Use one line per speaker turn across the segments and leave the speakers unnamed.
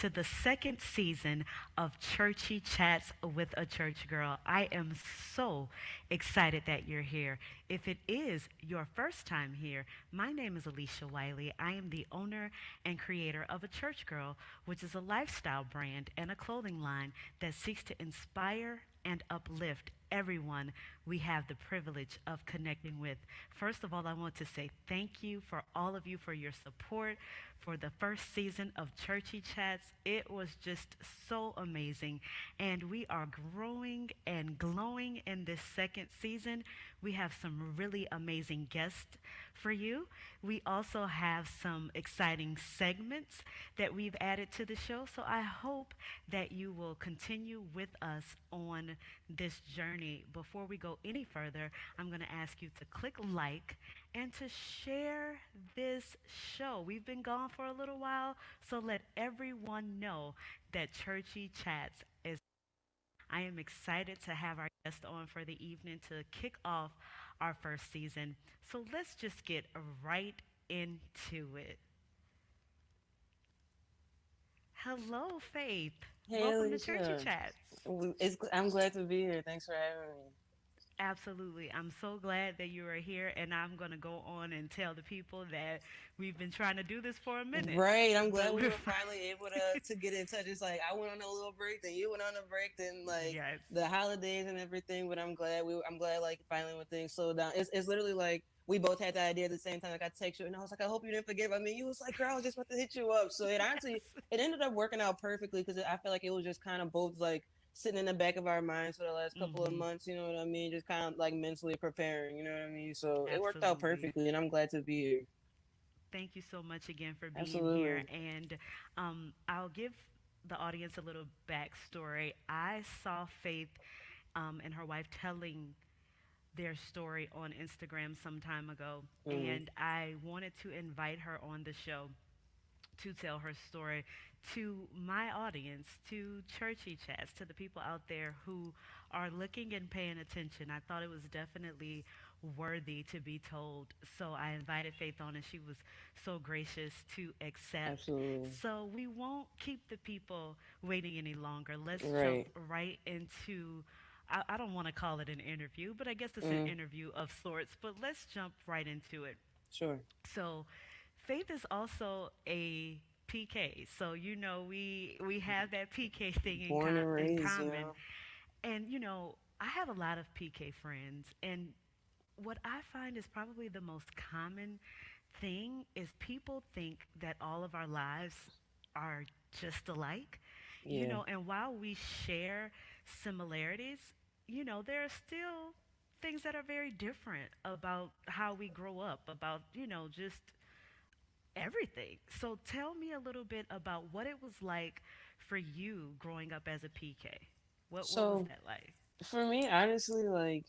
to the second season of Churchy Chats with a Church Girl. I am so excited that you're here. If it is your first time here, my name is Alicia Wiley. I am the owner and creator of A Church Girl, which is a lifestyle brand and a clothing line that seeks to inspire and uplift everyone we have the privilege of connecting with. First of all, I want to say thank you for all of you for your support for the first season of Churchy Chats. It was just so amazing, and we are growing and glowing in this second season. We have some really amazing guests for you. We also have some exciting segments that we've added to the show. So I hope that you will continue with us on this journey. Before we go any further, I'm going to ask you to click like and to share this show. We've been gone for a little while, so let everyone know that Churchy Chats is. I am excited to have our guest on for the evening to kick off our first season. So let's just get right into it. Hello, Faith.
Hey
Welcome to Churchy
Alicia,
Chats.
I'm glad to be here. Thanks for having me.
Absolutely. I'm so glad that you are here, and I'm going to go on and tell the people that we've been trying to do this for a minute.
Right, I'm
But
glad we
we're
were finally able to get in touch. It's like I went on a little break, then you went on a break, then like
yes.
the holidays and everything. But I'm glad like finally when things slowed down. It's literally like we both had the idea at the same time. Like I text you and I was like, I hope you didn't forget about me. You was like, girl, I was just about to hit you up. So it honestly
Yes.
it ended up working out perfectly because I feel like it was just kind of both like sitting in the back of our minds for the last couple of
Mm-hmm.
months, you know what I mean? Just kind of like mentally preparing, you know what I mean? So it worked out
Absolutely.
perfectly, and I'm glad to be here.
Thank you so much again for being here.
Absolutely.
And I'll give the audience a little backstory. I saw Faith and her wife telling their story on Instagram some time ago,
Mm,
and I wanted to invite her on the show to tell her story to my audience, to Churchy Chats, to the people out there who are looking and paying attention. I thought it was definitely worthy to be told. So I invited Faith on, and she was so gracious to accept.
absolutely.
So we won't keep the people waiting any longer. Let's jump
Right.
right into. I don't want to call it an interview, but I guess it's an
Mm,
interview of sorts. But let's jump right into it.
sure.
So, Faith is also a PK. So we have that PK thing
Born and
in
raised, you
common.
know.
And I have a lot of PK friends, and what I find is probably the most common thing is people think that all of our lives are just alike.
Yeah.
And while we share similarities, there are still things that are very different about how we grow up, about, just everything. So tell me a little bit about what it was like for you growing up as a PK. What was
So
that like?
for me, honestly, like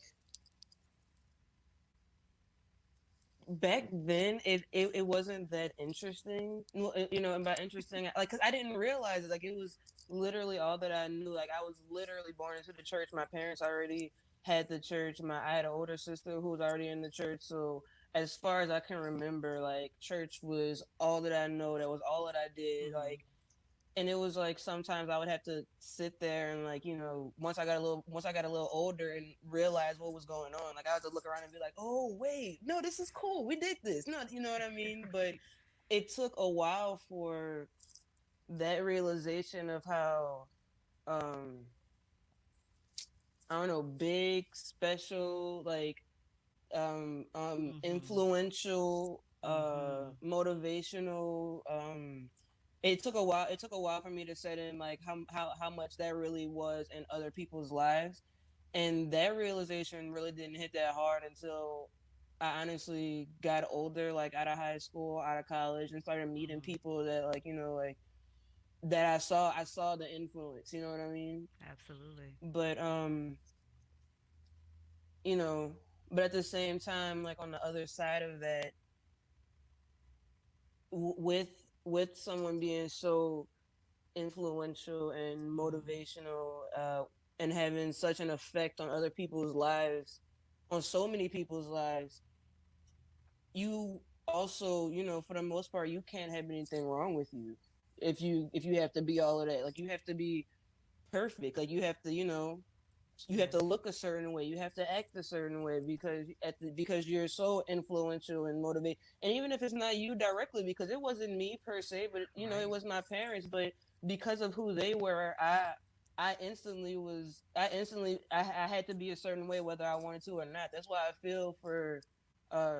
back then, it wasn't that interesting. Well, you know, and by interesting, like, cause I didn't realize it. Like, it was literally all that I knew. Like, I was literally born into the church. My parents already had the church. I had an older sister who was already in the church. So as far as I can remember, like, church was all that I know. That was all that I did.
Mhm.
Like, and it was like sometimes I would have to sit there and like once I got a little older and realize what was going on, like I had to look around and be like, oh wait, no, this is cool, we did this, no, you know what I mean. But it took a while for that realization of how um I don't know, big, special, like
Mhm.
influential,
Mhm.
motivational, it took a while for me to set in like how much that really was in other people's lives, and that realization really didn't hit that hard until I honestly got older, like out of high school, out of college, and started meeting
Mhm.
people that like like that I saw the influence, you know what I mean.
Absolutely.
But you know but at the same time, like on the other side of that, with someone being so influential and
Mhm.
motivational, and having such an effect on other people's lives, on so many people's lives, you also, for the most part, you can't have anything wrong with you. if you have to be all of that. Like you have to be perfect. Like you have to, you have to
Yes.
look a certain way, you have to act a certain way because you're so influential and motivated. And even if it's not you directly, because it wasn't me per se, but it
Right.
was my parents. But because of who they were, I had to be a certain way whether I wanted to or not. That's why I feel for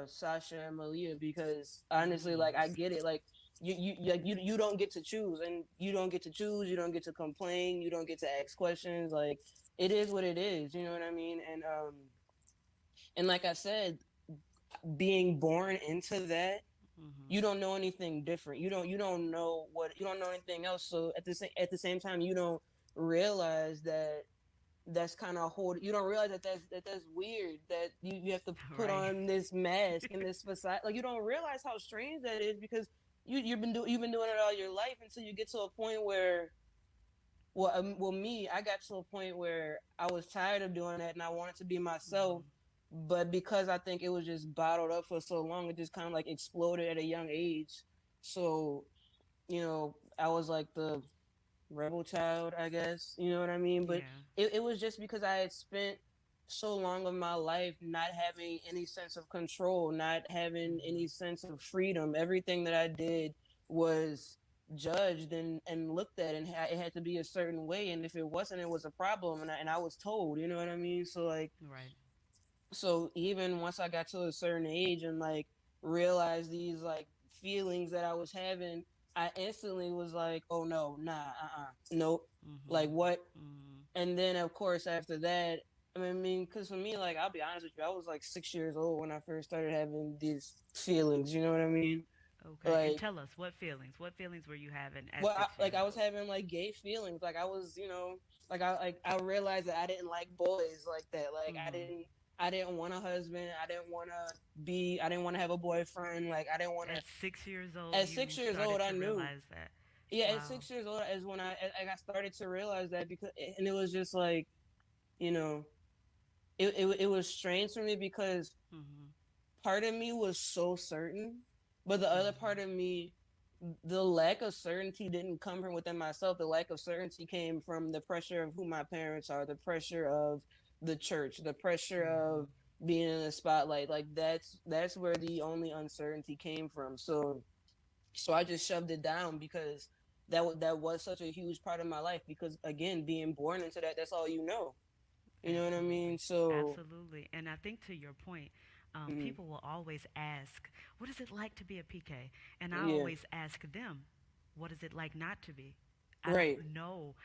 Sasha and Malia, because honestly, like, I get it. Like, you don't get to choose, and you don't get to choose, you don't get to complain, you don't get to ask questions. Like, it is what it is, you know what I mean? And like I said, being born into that,
Mm-hmm.
you don't know anything different. You don't know anything else. So at the same time, you don't realize that that's kind of hold. You don't realize that that's weird. That you have to put
Right.
on this mask and this facade. Like, you don't realize how strange that is, because you've been doing it all your life, until you get to a point where, me, I got to a point where I was tired of doing that and I wanted to be myself.
Mm-hmm.
But because I think it was just bottled up for so long, it just kind of like exploded at a young age. So, I was like the rebel child, I guess. You know what I mean? But
Yeah.
it was just because I had spent so long of my life not having any sense of control, not having
Mm-hmm.
any sense of freedom. Everything that I did was judged and looked at, and it had to be a certain way. And if it wasn't, it was a problem. And I was told, you know what I mean? So, like,
Right.
even once I got to a certain age and, like, realized these, like, feelings that I was having, I instantly was like, oh no, nah, nope, like,
Mm-hmm.
what?
Mm-hmm.
And then, of course, after that, because for me, like, I'll be honest with you, I was like 6 years old when I first started having these feelings. You know what I mean?
Okay. And
Like,
tell us what feelings. What feelings were you having at
well,
six
like,
years
I was
old?
having, like, gay feelings. Like, I was, I realized that I didn't like boys like that. Like,
Mm-hmm.
I didn't want a husband. I didn't want to have a boyfriend. Like, I didn't want
At
to.
6 years old,
At
you
6 years old,
started
I
to
knew.
realize that.
Yeah, at
Wow.
6 years old is when I got started to realize that, and it was just like, you know, it was strange for me, because
Mm-hmm.
part of me was so certain, but the other
Mm-hmm.
part of me, the lack of certainty didn't come from within myself. The lack of certainty came from the pressure of who my parents are, the pressure of the church, the pressure
Mm-hmm.
of being in the spotlight. Like, that's where the only uncertainty came from. So I just shoved it down, because that was such a huge part of my life. Because, again, being born into that, that's all you know. You know what I mean?
Absolutely.
So,
Absolutely. And I think to your point,
mm,
people will always ask, what is it like to be a PK? And I
yeah,
always ask them, what is it like not to be? I
right,
don't know.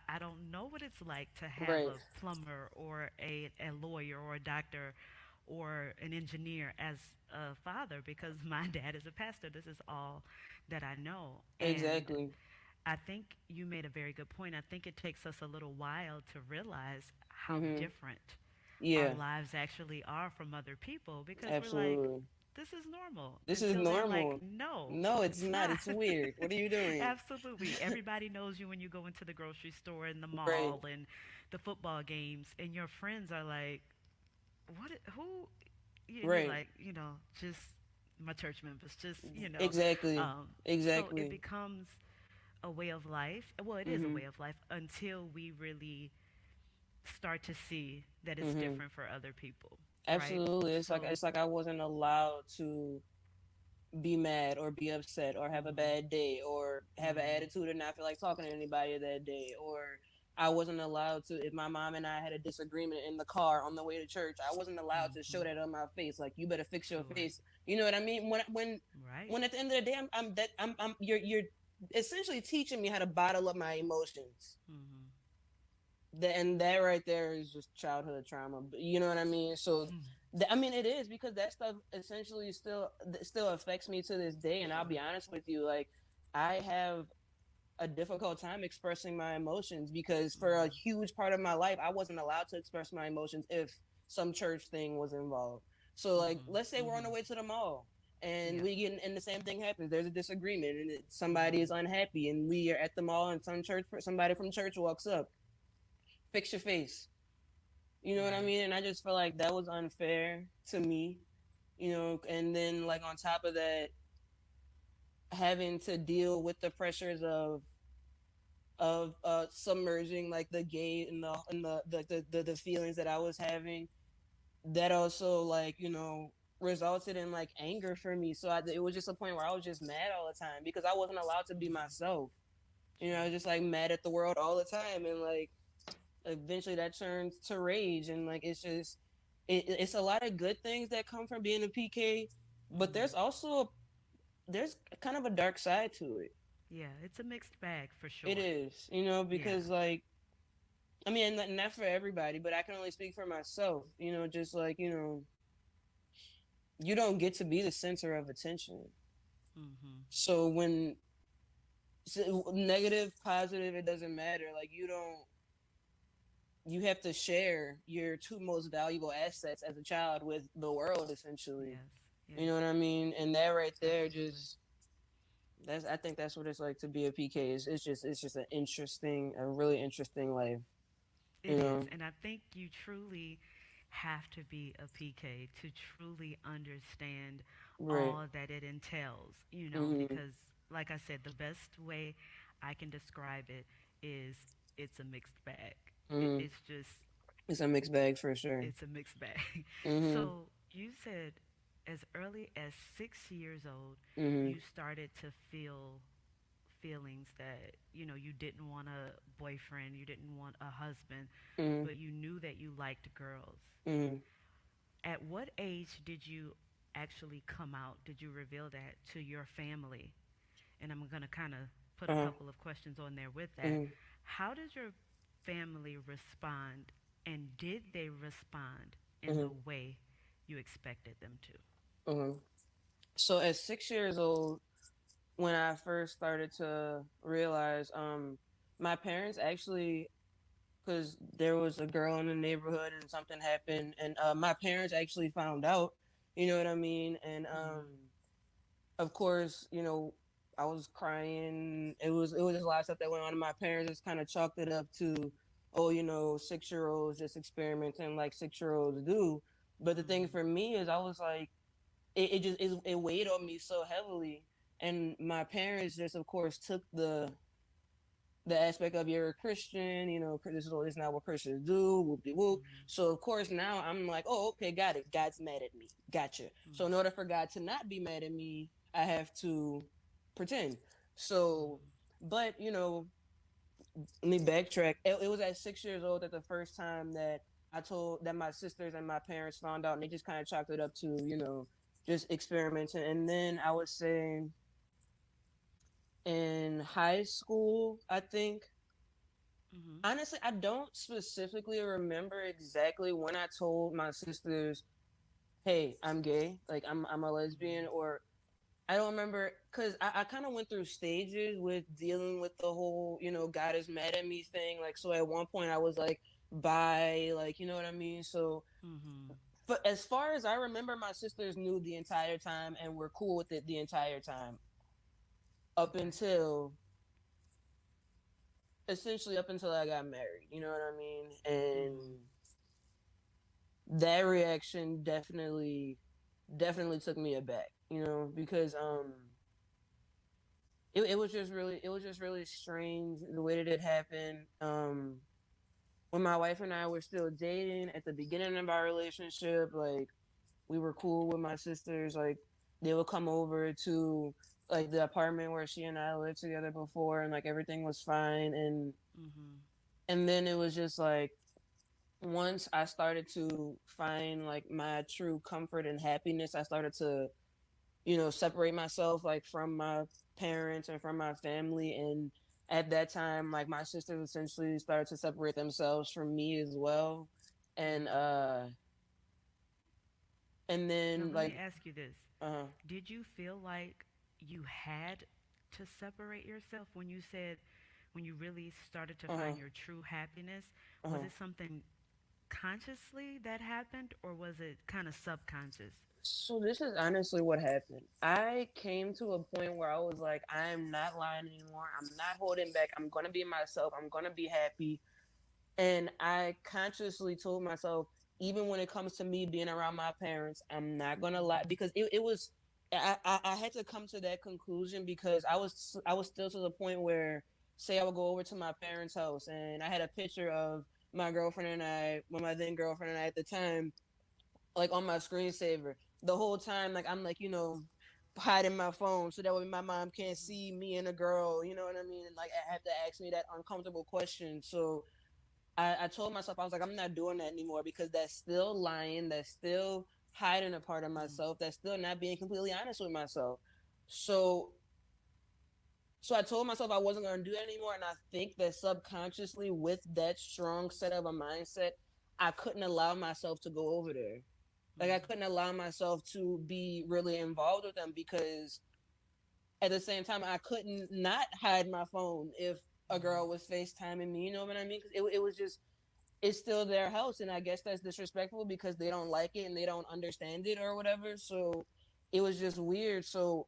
I don't know what it's like to have
right,
a plumber or a lawyer or a doctor or an engineer as a father because my dad is a pastor. This is all that I know. And
exactly.
I think you made a very good point. I think it takes us a little while to realize how
Hmm.
different our
Yeah,
lives actually are from other people because we're like,
absolutely.
this is normal.
This is
Until they're like,
normal.
no,
No, it's
it's
not.
not.
It's weird. What are you doing?
Absolutely. Everybody knows you when you go into the grocery store and the
Right,
mall and the football games, and your friends are like, what, who? And you're
right.
like, just my church members,
Exactly,
so it
exactly.
becomes a way of life. Well, it is a
Hmm.
way of life until we really start to see that it's
Hmm.
different for other people, right?
Absolutely.
So,
It's like I wasn't allowed to be mad or be upset or have a
mhm,
bad day or have an
mhm,
attitude and not feel like talking to anybody that day. Or I wasn't allowed to, if my mom and I had a disagreement in the car on the way to church, I wasn't allowed to show
mhm.
that on my face. Like, you better fix your
Sure.
face. You know what I mean?
Right.
When at the end of the day, you're essentially teaching me how to bottle up my emotions.
Mhm.
And that right there is just childhood trauma. You know what I mean? So, I mean, it is, because that stuff essentially still affects me to this day. And I'll be
Sure.
honest with you, like, I have a difficult time expressing my emotions, because for a
Mhm.
huge part of my life, I wasn't allowed to express my emotions if some church thing was involved. So, like,
Mhm.
let's say we're on the
Mhm.
way to the mall, and
Yeah.
and the same thing happens. There's a disagreement, and somebody is
Mhm.
unhappy, and we are at the mall, and somebody from church walks up. Fix your face. You know what I
Right.
mean? And I just feel like that was unfair to me. And then, like, on top of that, having to deal with the pressures of submerging like the gay and the feelings that I was having, that also like, resulted in like anger for me. So it was just a point where I was just mad all the time because I wasn't allowed to be
Mm-hmm.
myself. I
True.
was just like mad at the world all the time, and like eventually that turns to rage, and like it's a lot of good things that come from being a PK, but
Mm-hmm.
there's kind of a dark side to it.
Yeah, it's a mixed bag for
It
sure.
is,
Yeah.
because like, I mean, not for everybody, but I can only speak for myself. Just like, you don't get to be the center of attention.
Mm-hmm.
So when negative, positive, it doesn't matter. Like you have to share your two most valuable assets as a child with the world, essentially.
Yes.
You
Yes.
know what I mean? And that right there,
Absolutely.
just that's I think that's what it's like to be a PK. It's just a really interesting life. You
It is.
know,
And I think you truly have to be a PK to truly understand
right?
all that it entails,
Mhm.
because, like I said, the best way I can describe it is it's a mixed bag.
Mhm.
It's just,
It's a mixed bag for sure.
it's a mixed bag.
Mhm.
So you said as early as 6 years old,
Mhm.
you started to feel feelings that you didn't want a boyfriend, you didn't want a husband,
Mhm.
but you knew that you liked girls.
Mhm.
At what age did you actually come out? Did you reveal that to your family? And I'm going to kind of put a
Uh-huh.
couple of questions on there with that.
Mhm.
How did your family respond, and did they respond in the
Mhm.
way you expected them to?
Mhm. So at 6 years old, when I first started to realize, my parents actually, because there was a girl in the neighborhood and something happened, and my parents actually found out. You know what I mean? And
Mm-hmm.
of course, I was crying. It was just a lot of stuff that went on, and my parents just kind of chalked it up to, oh, 6 year olds just experimenting like 6 year olds do. But the thing
Mm-hmm.
for me is, I was like, it weighed on me so heavily, and my parents just, of course, took the aspect of, you're a Christian, this is not what Christians do, whoop de whoop.
Mm-hmm.
So of course now I'm like, oh, okay, got it. God's mad at me. Gotcha. So in
Mm-hmm.
order for God to not be mad at me, I have to pretend. So, but let me backtrack. It was at 6 years old that the first time that I told that my sisters and my parents found out, and they just kind of chalked it up to, just experimenting. And then I would say in high school, I think.
Mm-hmm.
Honestly, I don't specifically remember exactly when I told my sisters, "Hey, I'm gay. Like I'm a lesbian,"
Mm-hmm.
or I don't remember, because I kind of went through stages with dealing with the whole, God is mad at me thing. Like, so at one point I was like, "Bye," like, you know what I mean. So,
Mm-hmm.
but as far as I remember, my sisters knew the entire time and were cool with it the entire time, up
Okay.
until essentially up until I got married. You know what I mean?
Mm-hmm.
And that reaction definitely took me aback, because it was just really strange the way that it happened. When my wife and I were still dating at the beginning of our relationship, like, we were cool with my sisters. Like, they would come over to like the apartment where she and I lived together before, and like everything was fine.
Mm-hmm.
And then it was just like, once I started to find like my true comfort and happiness, I started to, separate myself like from my parents and from my family. And at that time, like, my sisters essentially started to separate themselves from me as well. And
Mm-hmm. Now
then
let me
like,
ask you this:
uh
did you feel like you had to separate yourself when you said, when you really started to
uh
find your true happiness? Was
uh
it something consciously that happened, or was it kind of subconscious?
so this is honestly what happened. I came to a point where I was like, I am not lying anymore. I'm not holding back. I'm gonna be myself. I'm gonna be happy. And I consciously told myself, even when it comes to me being around my parents, I'm not gonna lie,
Mm-hmm.
because it was. I had to come to that conclusion because I was still to the point where, say, I would go over to my parents' house and I had a picture of my girlfriend and I, well, my then girlfriend and I at the time, like on my screensaver the whole time. Like I'm like, hiding my phone so that way my mom can't see me and a girl. You know what I mean? And like I have to ask me that uncomfortable question. So I told myself, I was like, I'm not doing that anymore because that's still lying. That's still hiding a part of
Mm-hmm.
myself. That's still not being completely honest with myself. So so I told myself I wasn't going to do that anymore. And I think that subconsciously, with that strong set of a mindset, I couldn't allow myself to go over there. Like I
Mm-hmm.
couldn't allow myself to be really involved with them because at the same time I couldn't not hide my phone if a girl was FaceTiming me. You know what I mean? 'Cause it was just, it's still their house, and I guess that's disrespectful because they don't like it and they don't understand it or whatever. So it was just weird. So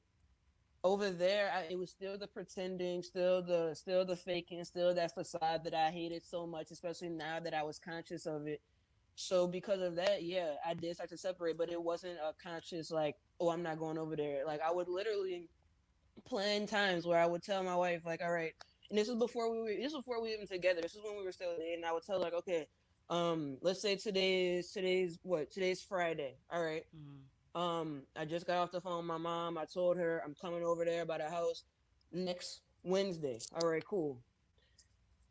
over there, it was still the pretending, still the faking, still that facade that I hated so much, especially now that I was conscious of it. So because of that, yeah, I did start to separate, but it wasn't a conscious like, oh, I'm not going over there. Like I would literally plan times where I would tell my wife, like, all right, and this was before we were even together. This is when we were still dating. I would tell her, like, okay, let's say today's Friday. All right.
Mm-hmm.
I just got off the phone with my mom. I told her I'm coming over there by the house next Wednesday. All right, cool.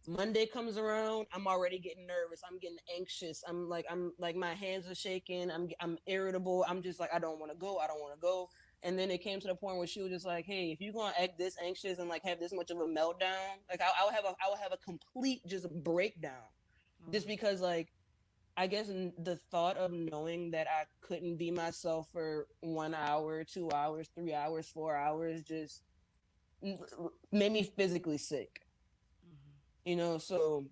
Monday comes around, I'm already getting nervous. I'm getting anxious. I'm like my hands are shaking. I'm irritable. I'm just like I don't want to go. I don't want to go. And then it came to the point where she was just like, "Hey, if you're gonna act this anxious and like have this much of a meltdown, like I would have a complete just breakdown, just
Mm-hmm.
because like I guess the thought of knowing that I couldn't be myself for 1 hour, 2 hours, 3 hours, 4 hours just made me physically sick. So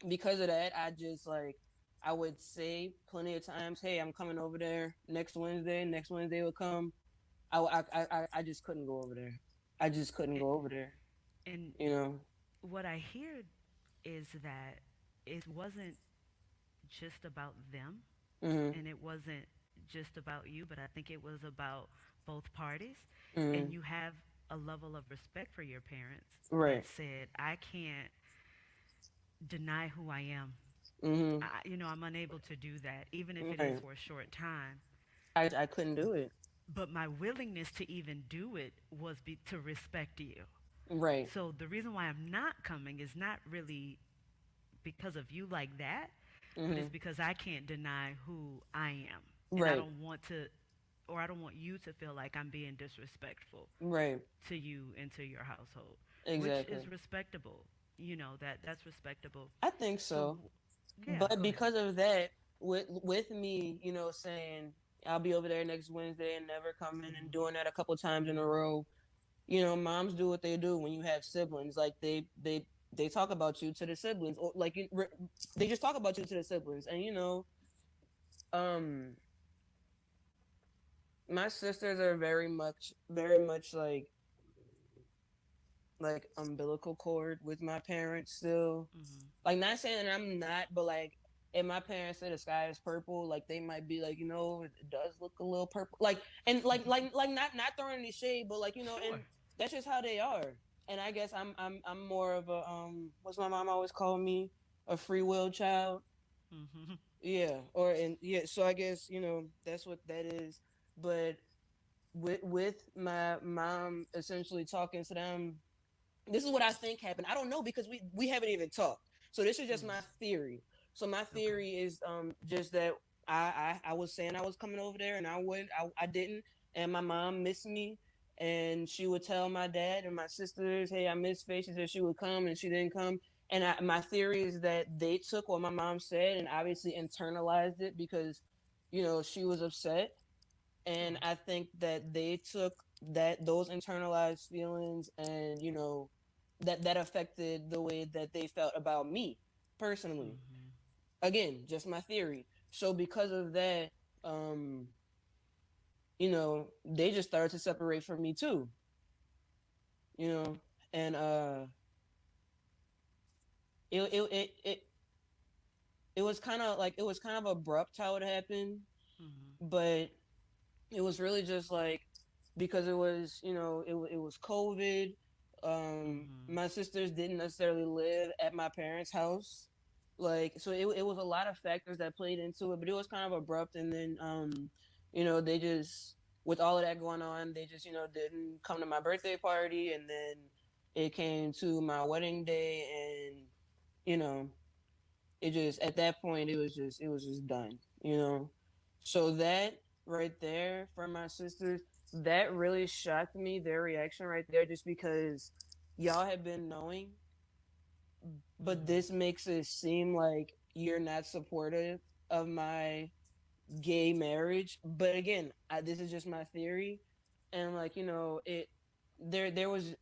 because of that, I just like I would say plenty of times, "Hey, I'm coming over there next Wednesday." Next Wednesday will come. I just couldn't go over there. I just couldn't go over there.
And
You know.
what I hear is that it wasn't just about them
Mhm.
and it wasn't just about you, but I think it was about both parties. And
Mhm.
you have a level of respect for your parents that
Right.
said, I can't deny who I am.
Mhm.
I'm unable to do that, even if it is
Right.
for a short time.
I couldn't do it.
But my willingness to even do it was to respect you.
Right.
So the reason why I'm not coming is not really because of you like that, but it's
Mhm.
because I can't deny who I am. And I
Right.
don't want to, or I don't want you to feel like I'm being disrespectful
Right.
to you and to your household, which
Exactly.
is respectable. That's respectable.
I think
So,
so.
yeah,
But
go ahead.
because of that, with me, saying I'll be over there next Wednesday and never coming and doing that a couple times in a row, moms do what they do when you have siblings. Like they talk about you to the siblings, or like they just talk about you to the siblings. And um, my sisters are very much like umbilical cord with my parents still.
Mm-hmm.
Like not saying that I'm not, but like if my parents say the sky is purple, like they might be like, it does look a little purple. Like and like not throwing any shade, but like, and
Sure.
that's just how they are. And I guess I'm more of a what's my mom always called me? A free will child.
Mm-hmm.
Yeah. Or and yeah, so I guess, that's what that is. But with my mom essentially talking to them, this is what I think happened. I don't know because we haven't even talked. So this is just my
Mm.
theory. So my
Okay.
theory is just that I was saying I was coming over there and I didn't, and my mom missed me, and she would tell my dad and my sisters, "Hey, I missed Faye." She said she would come and she didn't come. And my theory is that they took what my mom said and obviously internalized it because she was upset, and
Sure.
I think that they took those internalized feelings, and that affected the way that they felt about me personally.
Mm-hmm.
Again, just my theory. So because of that, um they just started to separate from me too. you know and it it was kind of abrupt how it happened,
Mm-hmm.
but it was really just like because it was, it was COVID.
Mm-hmm.
My sisters didn't necessarily live at my parents' house, like, so it was a lot of factors that played into it, but it was kind of abrupt. And then they just, with all of that going on, they just, didn't come to my birthday party. And then it came to my wedding day, and you know it just, at that point, it was just done. So that right there, for my sisters, that really shocked me, their reaction right there, just because y'all had been knowing, but
Mm-hmm.
this makes it seem like you're not supportive of my gay marriage. But again, this is just my theory. And like, it, there was,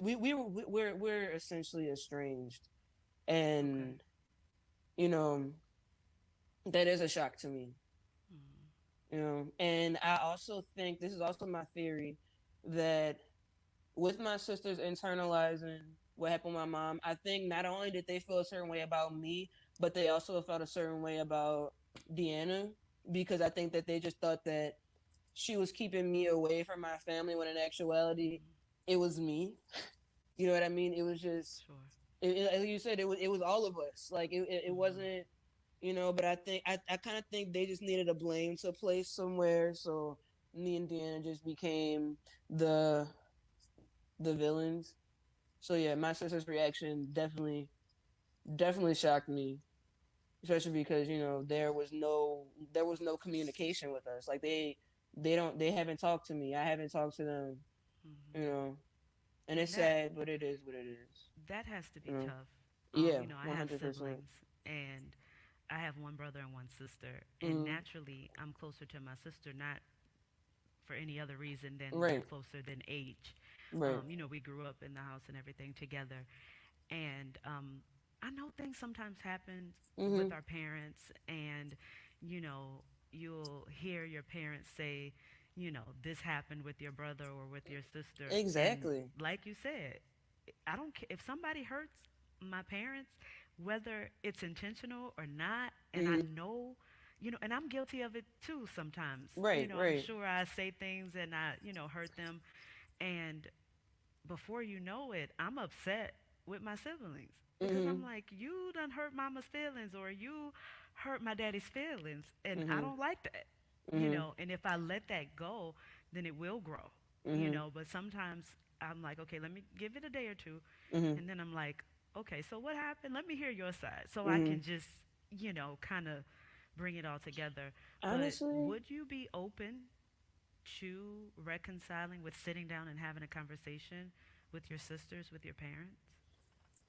we're essentially estranged.
Okay.
And you know that is a shock to me.
Mm-hmm.
And I also think, this is also my theory, that with my sisters internalizing what happened with my mom, I think not only did they feel a certain way about me, but they also felt a certain way about Deanna, because I think that they just thought that she was keeping me away from my family, when in actuality
Mm-hmm.
it was me. You know what I mean? It was just,
Sure.
like you said, it was all of us. Like, it
Mm-hmm.
wasn't, but I think, I kind of think they just needed a blame to place somewhere. So me and Deanna just became the the villains. So yeah, my sister's reaction definitely shocked me, especially because there was no communication with us. Like, they haven't talked to me. I haven't talked to them. You
Mm-hmm.
know, and
And
it's sad, but it is what it is.
that has to
You
be
know,
tough.
yeah,
I
one
have
hundred percent.
siblings, and I have one brother and one sister, and
Mm-hmm.
naturally, I'm closer to my sister, not for any other reason than we're
Right,
closer than age.
right.
We grew up in the house and everything together, and I know things sometimes happen
Mm-hmm.
with our parents, and you know, you'll hear your parents say, this happened with your brother or with your sister, and
Exactly.
like you said, I don't care if somebody hurts my parents, whether it's intentional or not, and I
Mm-hmm.
know, and I'm guilty of it too sometimes.
Right,
I'm
right.
sure I say things and I, hurt them, and before you know it, I'm upset with my siblings because
Mm-hmm.
I'm like, you done hurt mama's feelings or you hurt my daddy's feelings, and I
Mm-hmm.
don't like that,
Mm-hmm.
and if I let that go, then it will grow,
Mm-hmm.
but sometimes I'm like, okay, let me give it a day or two,
Mm-hmm.
and then I'm like, okay, so what happened? Let me hear your side so I
Mm-hmm.
can just, kind of bring it all together. But
Honestly,
would you be open to reconciling with sitting down and having a conversation with your sisters, with your parents?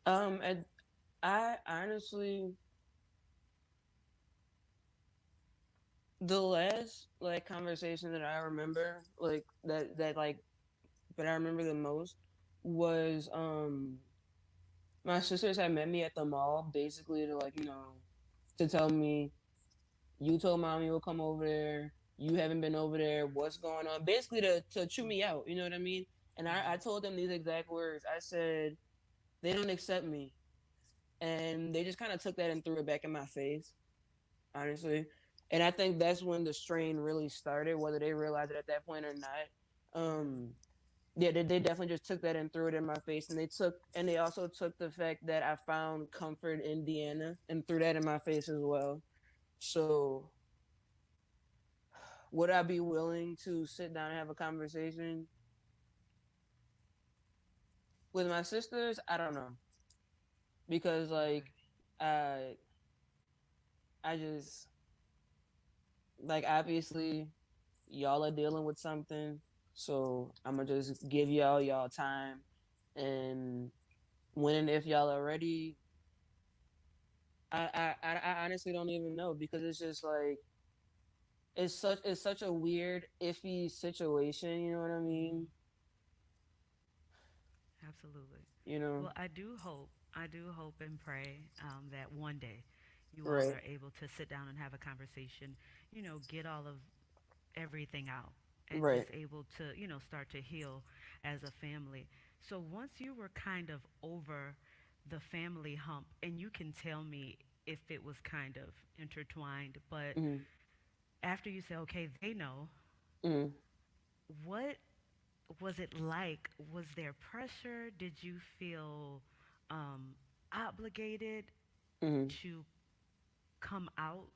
and I honestly, the last, like, conversation that I remember, like, that like, but I remember the most, was my sisters had met me at the mall, basically to, like, to tell me, you told mom you will come over there, you haven't been over there, what's going on, basically to chew me out. You know what I mean? And I
Mm-hmm.
told them these exact words. I said, they don't accept me. And they just kind of took that and threw it back in my face, honestly. And I think that's when the strain really started, whether they realized it at that point or not. Yeah, they definitely just took that and threw it in my face. And they also took the fact that I found comfort in Deanna and threw that in my face as well. So would I be willing to sit down and have a conversation with my sisters? I don't know, because,
Okay.
like, I I just, like, obviously y'all are dealing with something, so I'm gonna just give y'all time, and when and if y'all are ready, I honestly don't even know, because it's just like, it's such a weird, iffy situation. You know what I
Mm-hmm.
mean?
Absolutely.
You know?
Well, I do hope and pray that one day you all
Right,
are able to sit down and have a conversation, get all of everything out and
right.
just able to, start to heal as a family. So once you were kind of over the family hump, and you can tell me if it was kind of intertwined, but
Mm-hmm,
after you say, okay, they know,
mm-hmm.
what was it like? Was there pressure? Did you feel um, obligated
Hmm.
to come out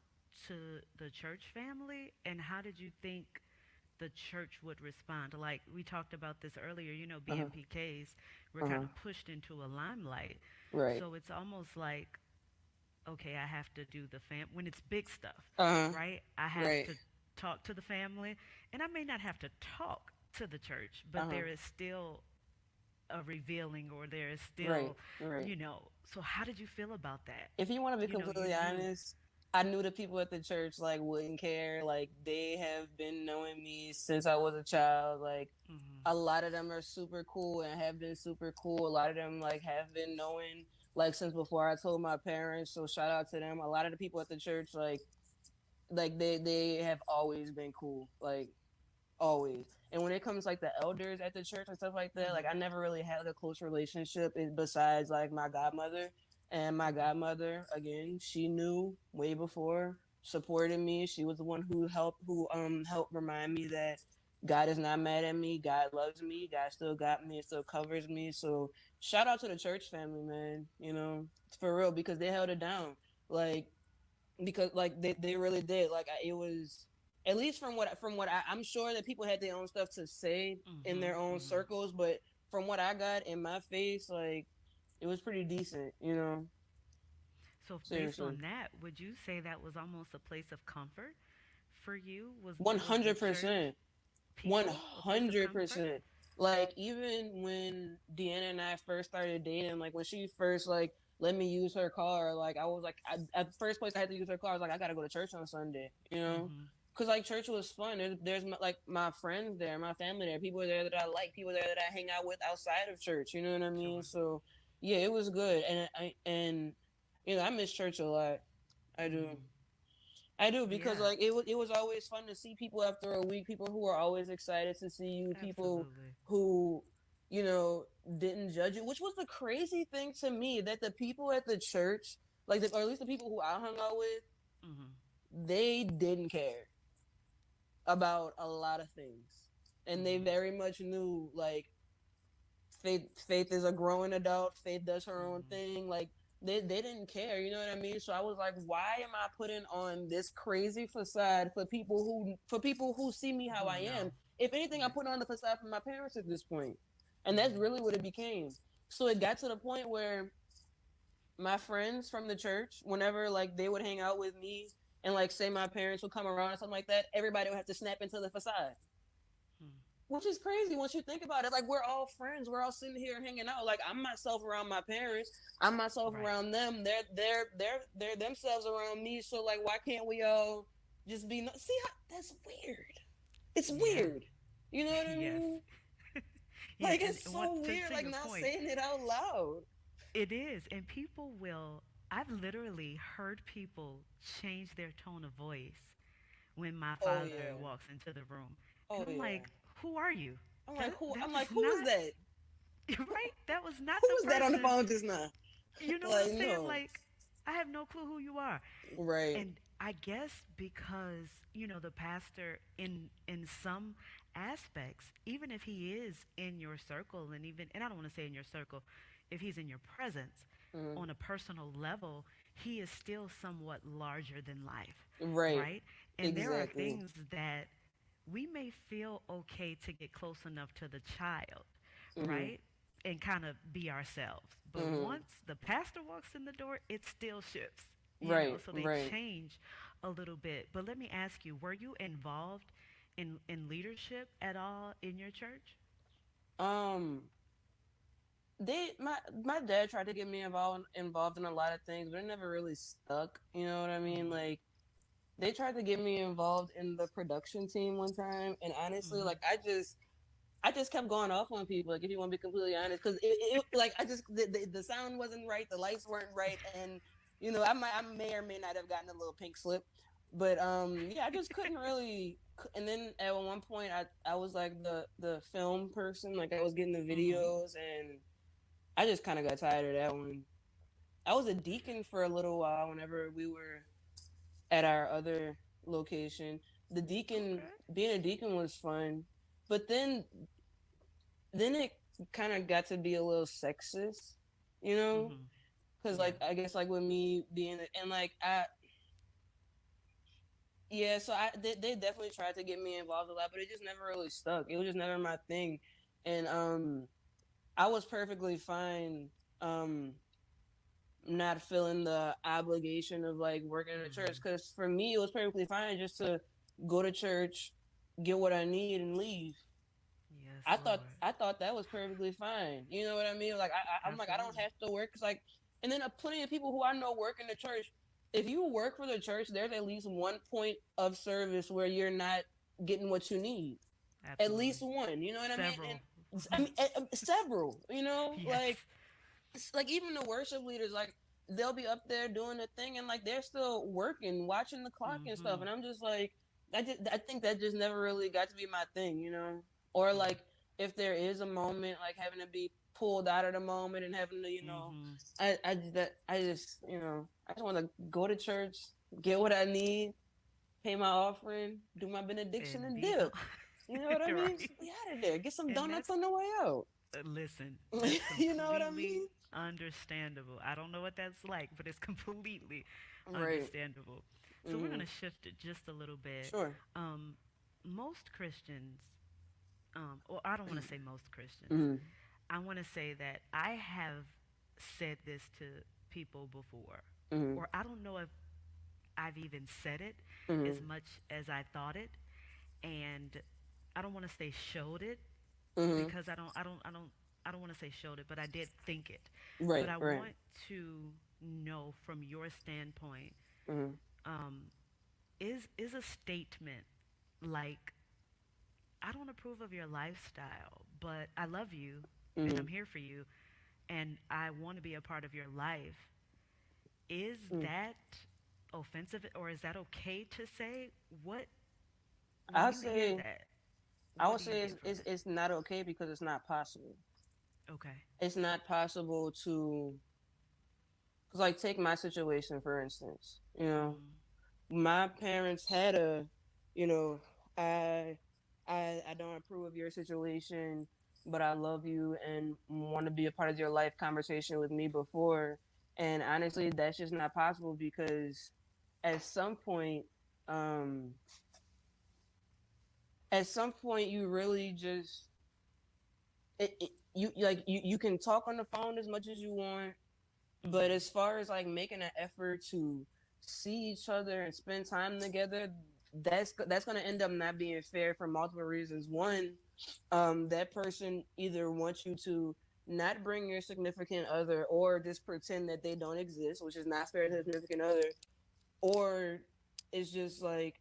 to the church family? And how did you think the church would respond? Like we talked about this earlier,
Uh-huh.
BMPKs were kind
Uh-huh.
of pushed into a limelight.
Right.
So it's almost like, okay, I have to do the when it's big stuff,
Uh-huh.
right? I have
Right.
to talk to the family, and I may not have to talk to the church, but
Uh-huh.
there is still a revealing, or there is
Right.
still,
Right.
so how did you feel about that?
If you want to be
You
completely
knew.
honest, I knew the people at the church like wouldn't care. Like they have been knowing me since I was a child. Like
Hmm.
a lot of them are super cool and have been super cool. A lot of them like have been knowing like since before I told my parents. So shout out to them. A lot of the people at the church like they have always been cool. Like always. And when it comes like the elders at the church and stuff like that, like
Hmm.
I never really had like, a close relationship besides like my godmother. And my
Hmm.
godmother, again, she knew way before, supported me. She was the one who helped remind me that God is not mad at me. God loves me. God still got me. It still covers me. So shout out to the church family, man. For real because they held it down. Like because like they really did. Like it was at least I'm sure that people had their own stuff to say in
Hmm.
their own
Hmm.
circles, but from what I got in my face, like it was pretty decent.
So based
Seriously.
on that, would you say that was almost a place of comfort for you?
One
Was the
hundred
church
percent. One
people a place of
hundred
comfort?
percent. Like even when Deanna and I first started dating, like when she first like let me use her car, like I was like at the first place I had to use her car, I was like I gotta go to church on Sunday.
Hmm.
Cause like church was fun. There's like my friends there, my family there, people there that I like, people there that I hang out with outside of church. You know what I mean?
Sure.
So yeah, it was good, and I miss church a lot. I do.
Hmm.
I do because
Yeah,
like it was always fun to see people after a week. People who are always excited to see you. People
absolutely.
who you know didn't judge you, which was the crazy thing to me that the people at the church, or at least the people who I hung out with,
Hmm.
they didn't care about a lot of things, and they
Hmm.
very much knew like Faith is a growing adult. Faith does her own
Hmm.
thing. Like they didn't care, you know what I mean? So I was like, why am I putting on this crazy facade for people who see me how
Who
I am?
know?
If anything, I
Right.
put on the facade for my parents at this point. And that's
Hmm.
really what it became. So it got to the point where my friends from the church, whenever like they would hang out with me and like say my parents would come around or something like that, everybody would have to snap into the facade.
Hmm.
Which is crazy once you think about it. Like we're all friends. We're all sitting here hanging out. Like I'm myself around my parents. I'm myself
Right.
around them. They're themselves around me. So like why can't we all just be see how that's weird. It's
Yeah.
weird. You know what I
Yes.
mean?
Yeah.
Like it's
And what
so weird,
to
like
your
not
point,
saying it out loud.
it is, and people will. I've literally heard people change their tone of voice when my
Oh
father
yeah.
walks into the room, and
Oh
I'm
yeah.
like, "Who are you?
I'm like
That
who
that
I'm
was
like, who was
not
that?
right. That was not
Who
the
was that on the
person."
phone just now?
You know what
Like
I'm saying?
no.
Like, I have no clue who you are.
Right.
And I guess because the pastor in some aspects, even if he is in your circle, and I don't want to say in your circle, if he's in your presence
Mm-hmm.
on a personal level, he is still somewhat larger than life,
Right.
right? And there are
Exactly.
things that we may feel okay to get close enough to the child,
Mm-hmm.
right? And kind of be ourselves. But
Mm-hmm.
once the pastor walks in the door, it still shifts,
Right,
so they
right.
change a little bit. But let me ask you, were you involved in leadership at all in your church?
Um, my dad tried to get me involved in a lot of things, but it never really stuck. You know what I mean?
Mm-hmm.
Like they tried to get me involved in the production team one time, and honestly,
Mm-hmm.
like I just kept going off on people. Like if you want to be completely honest, because like I just the sound wasn't right, the lights weren't right, and I may or may not have gotten a little pink slip, but yeah, I just couldn't really. And then at one point, I was like the film person, like I was getting the
Mm-hmm.
videos, and I just kind of got tired of that one. I was a deacon for a little while whenever we were at our other location. The deacon
Okay.
being a deacon was fun, but then then it kind of got to be a little sexist, you know,
Mhm.
because
Yeah.
like I guess like with me being and like I yeah, so they definitely tried to get me involved a lot, but it just never really stuck. It was just never my thing, and I was perfectly fine um not feeling the obligation of like working in a church
Mhm.
because for me it was perfectly fine just to go to church, get what I need, and leave.
Yes,
I thought
Lord.
I thought that was perfectly fine. You know what I mean? Like I'm like I don't
Absolutely.
have to work. Cause like, and then plenty of people who I know work in the church. If you work for the church, there's at least one point of service where you're not getting what you need. At least
Absolutely.
one. You know what I mean?
Several.
And I mean several. You know,
Yes.
like even the worship leaders, like they'll be up there doing the thing, and like they're still working, watching the clock and stuff.
Mhm.
And I'm just like, I think that just never really got to be my thing, you know. Or
Yeah.
like if there is a moment, like having to be pulled out of the moment and having to,
Mhm.
I just, I just want to go to church, get what I need, pay my offering, do my benediction,
And
and
be gone.
dip. You know what I mean?
Right.
Just be out of there. Get some
And
donuts
that's
on the way out.
listen, that's
You know what I mean?
completely understandable. I don't know what that's like, but it's completely
Right.
understandable. So we're going
Mm-hmm.
to shift it just a little bit.
Sure.
Um, most Christians, or I don't want to say most Christians,
Mm-hmm.
I want to say that I have said this to people before,
Mm-hmm.
or I don't know if I've even said it
Mm-hmm.
as much as I thought it, and I don't want to say showed it
Mm-hmm.
because I don't want to say showed it, but I did think it. But
Right.
I
Right.
want to know from your standpoint,
Mm-hmm.
um, is a statement like I don't approve of your lifestyle, but I love you and
Mm-hmm.
I'm here for you and I want to be a part of your life. Is
Mm.
that offensive or is that okay to say? What when
I'll
you hear
say
that,
I
what
would
do you
say
get from it?
it's not okay because it's not possible.
Okay.
It's not possible to, cause like take my situation for instance.
Mhm.
My parents had a, you know, I I don't approve of your situation, but I love you and want to be a part of your life conversation with me before. And honestly, that's just not possible because at some point, um, at some point, you really just you can talk on the phone as much as you want, but
Mhm.
as far as like making an effort to see each other and spend time together, that's gonna end up not being fair for multiple reasons. One, that person either wants you to not bring your significant other or just pretend that they don't exist, which is not fair to the significant other, or it's just like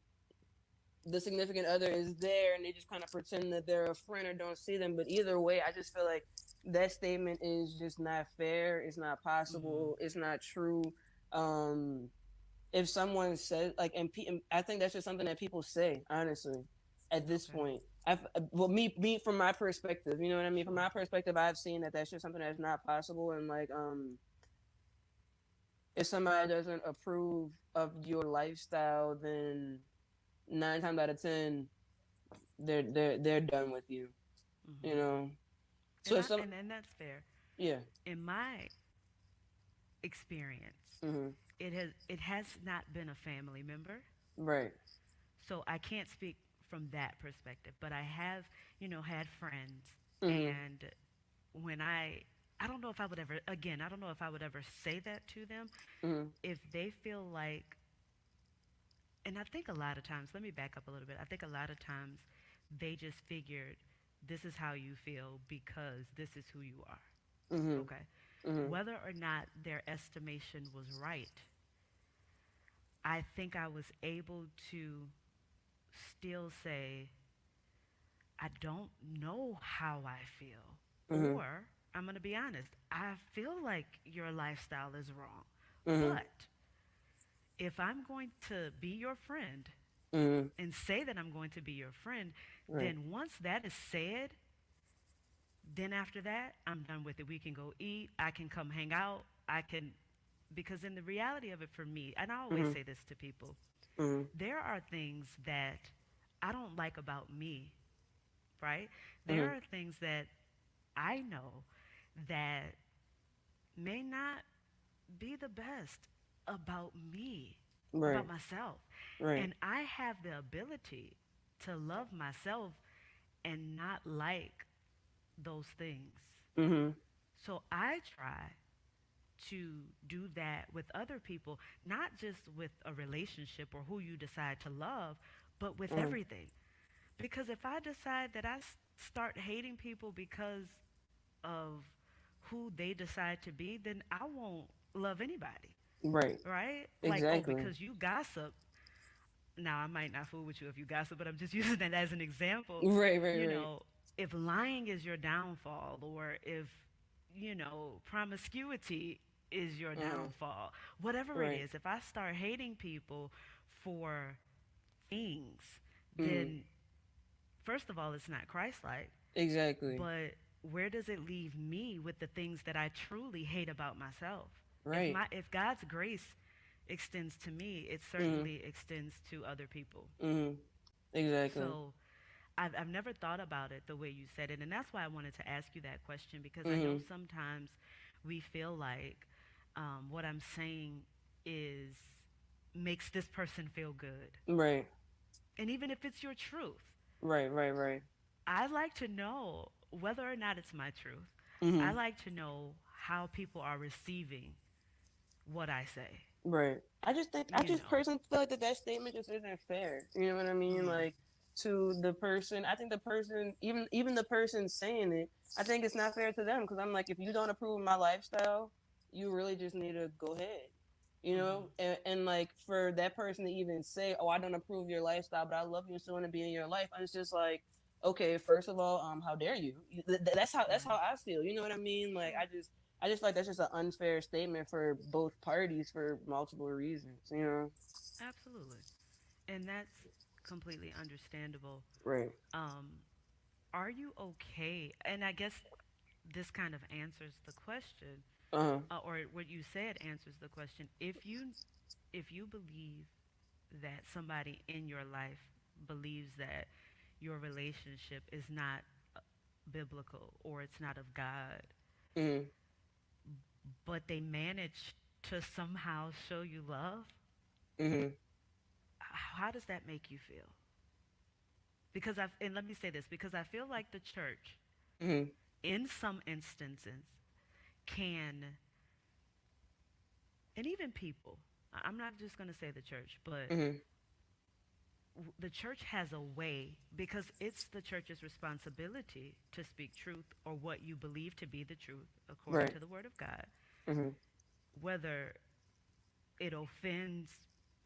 the significant other is there and they just kind of pretend that they're a friend or don't see them. But either way, I just feel like that statement is just not fair. It's not
Mhm.
possible. It's not true. Um, if someone says like, and I think that's just something that people say, honestly, at this
Okay.
point. Well, me from my perspective, you know what I mean. From
Sure.
my perspective, I've seen that that's just something that's not possible, and like, if somebody doesn't approve of your lifestyle, then 9 times out of 10, they're done with you. You
Mhm.
know. So
And
if
I
some,
and that's fair.
yeah.
In my experience,
Mm-hmm.
it has not been a family member,
Right.
so I can't speak from that perspective. But I have, had friends,
Mm-hmm.
and when I don't know if I would ever again I don't know if I would ever say that to them
Mm-hmm.
if they feel like, and I think a lot of times, let me back up a little bit. I think a lot of times they just figured this is how you feel because this is who you are.
Mm-hmm.
Okay.
Mm-hmm.
Whether or not their estimation was right, I think I was able to still say, I don't know how I feel.
Mm-hmm.
Or, I'm going to be honest, I feel like your lifestyle is wrong.
Mm-hmm.
But if I'm going to be your friend
Mm-hmm.
and say that I'm going to be your friend,
Right.
then once that is said, then after that, I'm done with it. We can go eat. I can come hang out. Because in the reality of it for me, and I always
Mm-hmm.
say this to people,
Mm-hmm.
there are things that I don't like about me, right? There
Mm-hmm.
are things that I know that may not be the best about me,
Right.
about myself.
Right.
And I have the ability to love myself and not like those things.
Mhm.
So I try to do that with other people, not just with a relationship or who you decide to love, but with
Mhm.
everything. Because if I decide that start hating people because of who they decide to be, then I won't love anybody,
Right.
right? Like, oh,
Exactly.
because you gossip. Now, I might not fool with you if you gossip, but I'm just using that as an example.
Right. Right.
You
Right.
know, if lying is your downfall, or if, promiscuity is your
Uh-huh.
downfall, whatever it
Right.
is, if I start hating people for things,
Mhm.
then first of all, it's not Christ like.
Exactly.
But where does it leave me with the things that I truly hate about myself?
Right.
If God's grace extends to me, it
Mhm.
certainly extends to other people.
Mhm. Exactly.
So I've never thought about it the way you said it, and that's why I wanted to ask you that question, because I know
Mhm.
sometimes we feel like what I'm saying is makes this person feel good,
Right.
and even if it's your truth,
Right. Right. Right.
I like to know whether or not it's my truth. I
Mhm.
like to know how people are receiving what I say.
Right. I
You
just
know.
personally feel like that statement just isn't fair. You know what I mean?
Mm,
Like to the person, I think the person, even the person saying it, I think it's not fair to them because I'm like, if you don't approve of my lifestyle, you really just need to go ahead. You know,
mm-hmm,
and like for that person to even say, "Oh, I don't approve of your lifestyle, but I love you and still want to be in your life," and it's just like, okay, first of all, how dare you? That's how
right.
I feel. You know what I mean? Like
Mm,
I just feel like that's just an unfair statement for both parties for multiple reasons, you know?
absolutely. And that's completely understandable.
Right.
Um, are you okay? And I guess this kind of answers the question,
Uh-huh.
or what you said answers the question. If you believe that somebody in your life believes that your relationship is not biblical or it's not of God,
Mhm.
but they manage to somehow show you love,
Mhm.
how does that make you feel? Because and let me say this, because I feel like the church
Mhm.
in some instances can, and even people, I'm not just going to say the church, but
Mhm.
the church has a way, because it's the church's responsibility to speak truth or what you believe to be the truth according
Right.
to the word of God,
Mhm.
whether it offends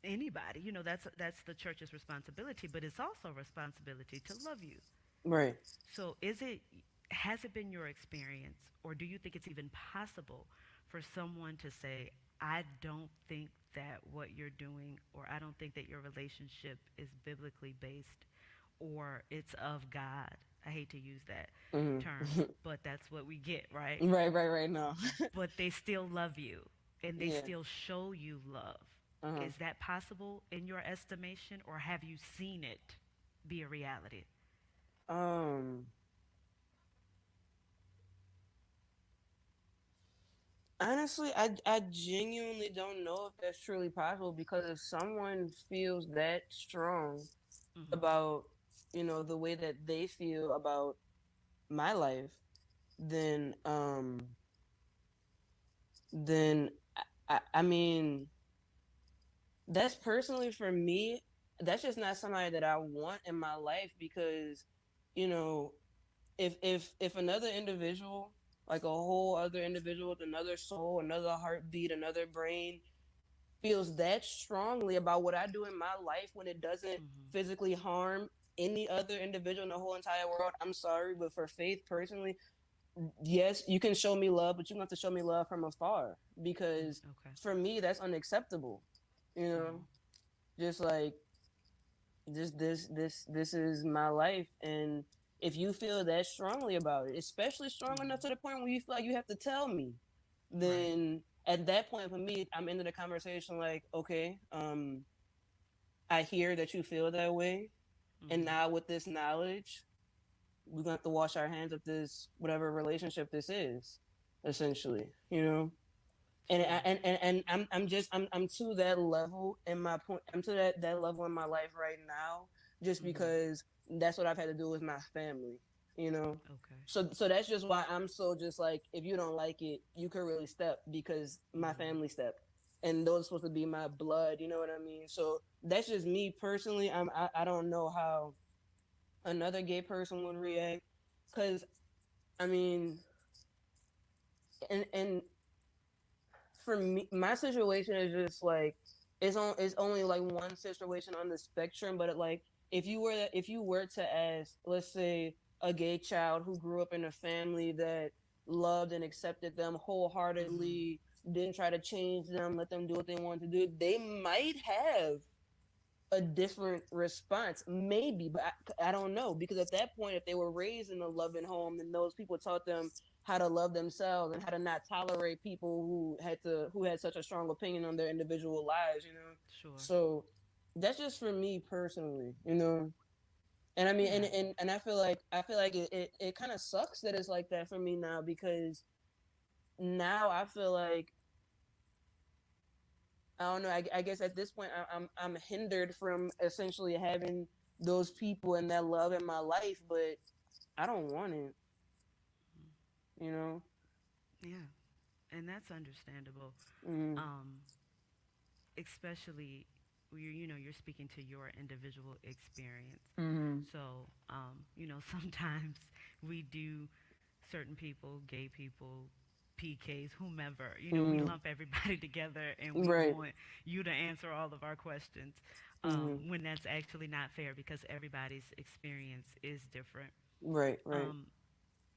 anybody. That's the church's responsibility, but it's also a responsibility to love you.
Right.
So has it been your experience, or do you think it's even possible for someone to say, I don't think that what you're doing, or I don't think that your relationship is biblically based, or it's of God? I hate to use that
Mhm.
term, but that's what we get, right?
Right, right, right, no.
But they still love you and they
Yeah.
still show you love.
Uh-huh.
Is that possible in your estimation, or have you seen it be a reality?
Um Honestly, I genuinely don't know if that's truly possible because if someone feels that strong
Mm-hmm.
about, the way that they feel about my life, then then I mean that's personally for me, that's just not somebody that I want in my life because, you know, if another individual, like a whole other individual with another soul, another heartbeat, another brain, feels that strongly about what I do in my life when it doesn't
Mm-hmm.
physically harm any other individual in the whole entire world, I'm sorry, but for Faith personally, yes, you can show me love, but you have to show me love from afar because
Okay.
for me that's unacceptable. You know,
Mm-hmm.
just like this is my life, and if you feel that strongly about it, especially strong enough to the
Mm-hmm.
point where you feel like you have to tell me,
Right.
then at that point for me I'm into the conversation like, okay, I hear that you feel that way, and
Mm-hmm.
now with this knowledge, we're gonna have to wash our hands of this whatever relationship this is, essentially, you know. And
True.
I'm to that level in my point. I'm to that level in my life right now, just
Mm-hmm.
because that's what I've had to do with my family, you know.
Okay.
So that's just why I'm so just like, if you don't like it, you could really step, because my
Mm-hmm.
family stepped, and those are supposed to be my blood. You know what I mean? So that's just me personally. I don't know how another gay person would react, because I mean, and for me, my situation is just like, it's only like one situation on the spectrum, but like, if you were to ask, let's say, a gay child who grew up in a family that loved and accepted them
Mm-hmm.
wholeheartedly, didn't try to change them, let them do what they wanted to do, they might have a different response, maybe, but I don't know, because at that point, if they were raised in a loving home, then those people taught them how to love themselves and how to not tolerate people who had such a strong opinion on their individual lives, you know.
Sure.
So that's just for me personally, you know. And I mean,
Yeah.
and I feel like it kind of sucks that it's like that for me now, because now I feel like, I don't know. I guess at this point, I'm hindered from essentially having those people and that love in my life, but I don't want it. You know.
Yeah. And that's understandable.
Mm.
Um, especially you're speaking to your individual experience.
Mm.
So sometimes we do certain people, gay people, PKs, whomever, we
Mm.
lump everybody together and we
Right.
want you to answer all of our questions,
Mm.
when that's actually not fair because everybody's experience is different.
Right. Right.
um,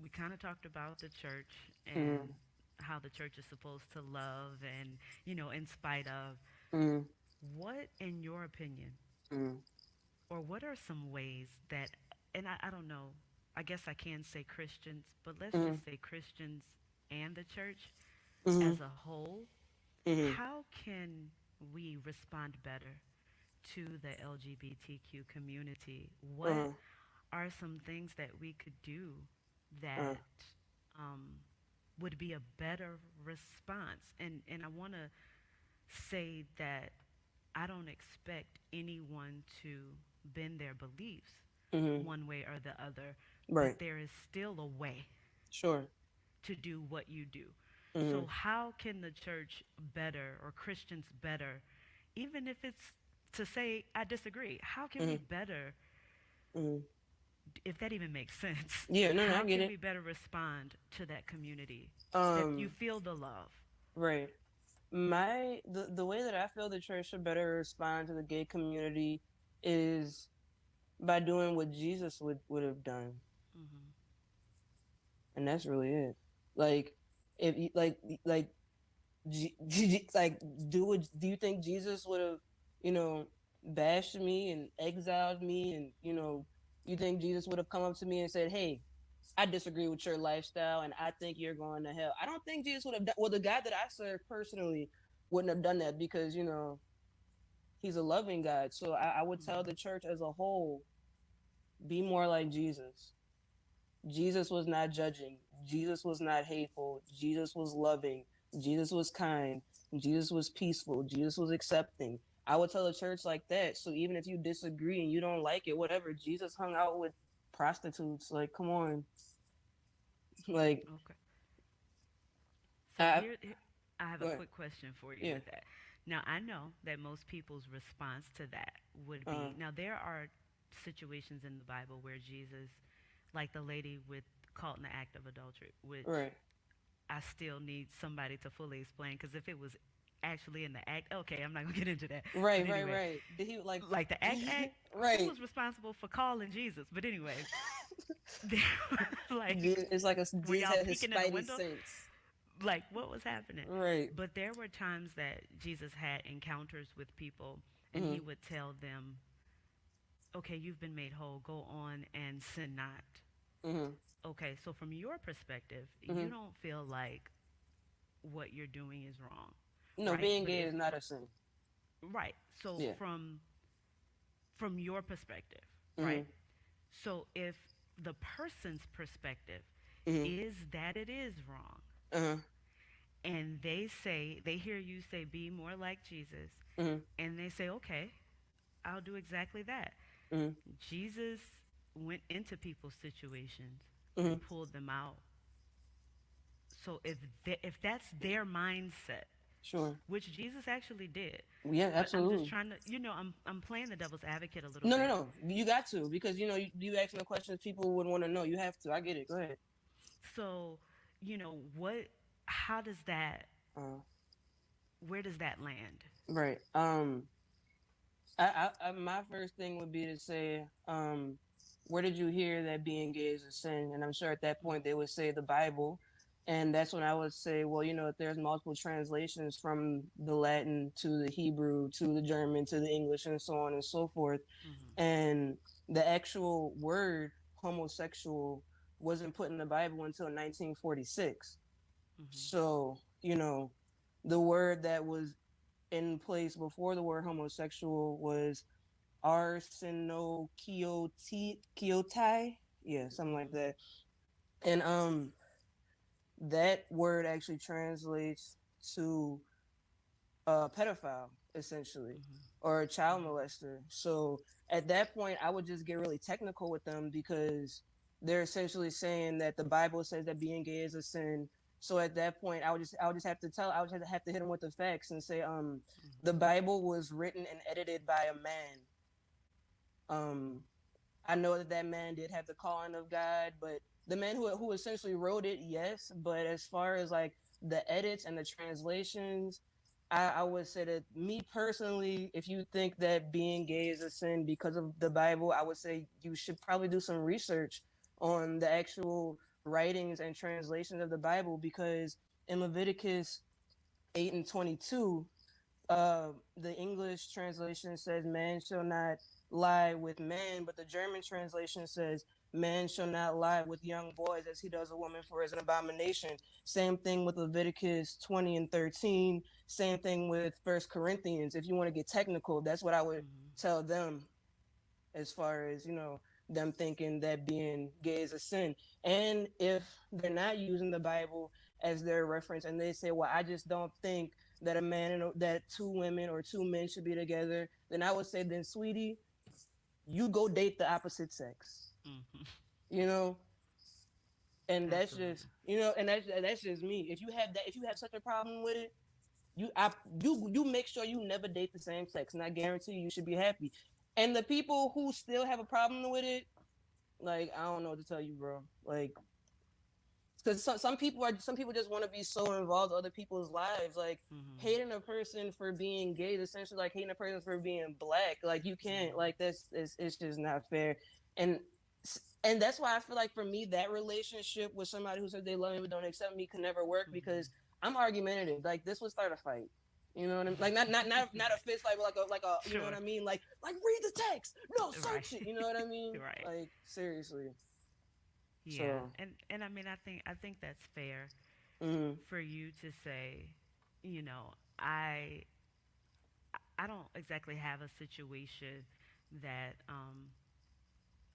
we kind of talked about the church and
Mm.
how the church is supposed to love and, in spite of.
Mm.
What, in your opinion,
Mm.
or what are some ways that, and I don't know, I guess I can say Christians, but let's
Mm.
just say Christians and the church
Mm.
as a whole,
Mm.
how can we respond better to the LGBTQ community? What
Uh.
are some things that we could do
Uh.
that um, would be a better response? And I want to say that I don't expect anyone to bend their beliefs
Mm.
one way or the other, but
Right.
there is still a way
Sure.
to do what you do. So,
Mm.
how can the church better or Christians better, even if it's to say, I disagree, how can we
Mm.
better,
Mm.
if that even makes sense,
Yeah. No. No. I
how
get
can
it.
we better respond to that community that you
Um.
feel the love?
Right. The way that I feel the church should better respond to the gay community is by doing what Jesus would have done,
Mm-hmm.
and that's really it. Like, if you like like, do you think Jesus would have, you know, bashed me and exiled me, and you think Jesus would have come up to me and said, "Hey, I disagree with your lifestyle, and I think you're going to hell"? I don't think Jesus would have done. Well, the God that I serve personally wouldn't have done that, because he's a loving God. So I would tell the
Mm-hmm.
church as a whole, be more like Jesus. Jesus was not judging. Jesus was not hateful. Jesus was loving. Jesus was kind. Jesus was peaceful. Jesus was accepting. I would tell a church like that. So even if you disagree and you don't like it, whatever, Jesus hung out with prostitutes. Like, come on. Like,
Okay. So
I,
I have
go
a
ahead.
quick question for you
Yeah.
with that. Now, I know that most people's response to that would
Uh,
be, now there are situations in the Bible where Jesus, like the lady with caught in the act of adultery, which
right.
I still need somebody to fully explain because if it was actually in the act, okay, I'm not gonna get into that. But
Right, right,
anyway,
right. Did he like,
like the act, who
right.
was responsible for calling Jesus? But anyway, there like,
It's like
were
Jesus
y'all
had his
peeking in the
spidey
window?
sense.
Like, what was happening?
Right.
But there were times that Jesus had encounters with people and
Mm-hmm.
he would tell them, okay, you've been made whole, go on and sin not.
Mm-hmm.
Okay, so from your perspective,
Mm-hmm.
you don't feel like what you're doing is wrong,
No,
right?
being
But
gay
if
is not a sin.
right, so
Yeah.
from your perspective,
Mm-hmm.
right? So if the person's perspective
Mhm.
is that it is wrong.
Uh-huh.
And they hear you say, be more like Jesus.
Mhm.
And they say, okay, I'll do exactly that.
Mhm.
Jesus went into people's situations
Mhm.
and pulled them out. So if that's their mindset,
Sure.
which Jesus actually did,
Yeah,
but I'm just
absolutely.
trying to, I'm playing the devil's advocate a little
No, no,
bit.
no. You got to, because you asking the questions people would want to know. You have to. I get it. Go ahead.
So, what? How does that?
Uh,
Where does that land?
right. My first thing would be to say, where did you hear that being gay is a sin? And I'm sure at that point they would say the Bible, and that's when I would say, well, if there's multiple translations from the Latin to the Hebrew to the German to the English and so on and so forth,
Mm-hmm.
and the actual word homosexual wasn't put in the Bible until 1946.
Mm-hmm.
So, the word that was in place before the word homosexual was arsenokoitai, yeah, something like that. And that word actually translates to a pedophile, essentially, or a child
Mm-hmm.
molester. So at that point, I would just get really technical with them, because they're essentially saying that the Bible says that being gay is a sin. So at that point, I would just have to hit them with the facts and say, the Bible was written and edited by a man. Um, I know that that man did have the calling of God, but the man who essentially wrote it, yes. But as far as like the edits and the translations, I would say that, me personally, if you think that being gay is a sin because of the Bible, I would say you should probably do some research on the actual writings and translations of the Bible, because in Leviticus 8 and 22, the English translation says, man shall not lie with man, but the German translation says, man shall not lie with young boys as he does a woman, for as an abomination. Same thing with Leviticus 20 and 13. Same thing with First Corinthians. If you want to get technical, that's what I would
Mm-hmm.
tell them, as far as, them thinking that being gay is a sin. And if they're not using the Bible as their reference, and they say, well, I just don't think that that two women or two men should be together, then I would say, then sweetie, you go date the opposite sex.
Mm-hmm.
You know, and that's just,
Absolutely.
and that's just me. If you have such a problem with it, you make sure you never date the same sex, and I guarantee you should be happy. And the people who still have a problem with it, like, I don't know what to tell you, bro. Like, because some people just want to be so involved in other people's lives. Like,
Mm-hmm.
hating a person for being gay is essentially like hating a person for being black. Like, you can't,
Mm-hmm.
like, it's just not fair. And and that's why I feel like, for me, that relationship with somebody who says they love me but don't accept me can never work, because I'm argumentative. Like, this would start a fight. You know what I mean? Like, not a fist fight, but like a you know what
Sure.
I mean? Like read the text. No,
Right.
search it. You know what I mean?
Right.
Like, seriously.
Yeah.
So,
And I mean, I think that's fair
mm-hmm,
for you to say, you know, I I don't exactly have a situation that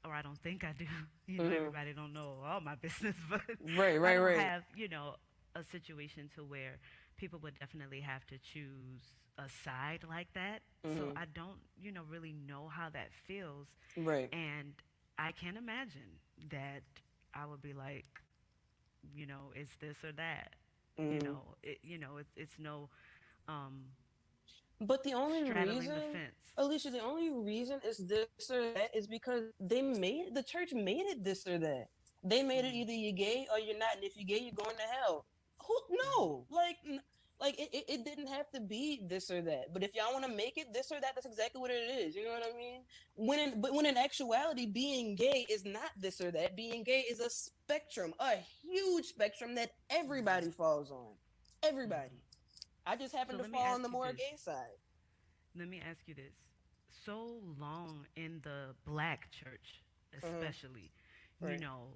or I don't think I do.
mm-hmm.
Everybody don't know all my business, but
Right,
I
right,
don't
right,
have, a situation to where people would definitely have to choose a side like that. So
mm-hmm,
I don't, really know how that feels.
right,
And I can imagine that I would be like, it's this or that.
mm-hmm.
It's no um,
But the only
straddling the
reason,
fence.
Alicia, the only reason it's this or that is because the church made it this or that. They made it
Mm-hmm.
either you're gay or you're not, and if you're gay, you're going to hell. Who?
Mm-hmm.
No, like it didn't have to be this or that. But if y'all want to make it this or that, that's exactly what it is. You know what I mean? When in actuality, being gay is not this or that. Being gay is a spectrum, a huge spectrum that everybody
Mm-hmm.
falls on.
Mm-hmm.
Everybody. I just
So
happen to
let me
fall on
ask
the
you
more
this.
gay side.
Let me ask you this. So long in the black church,
Uh-huh.
especially, you
Right.
know,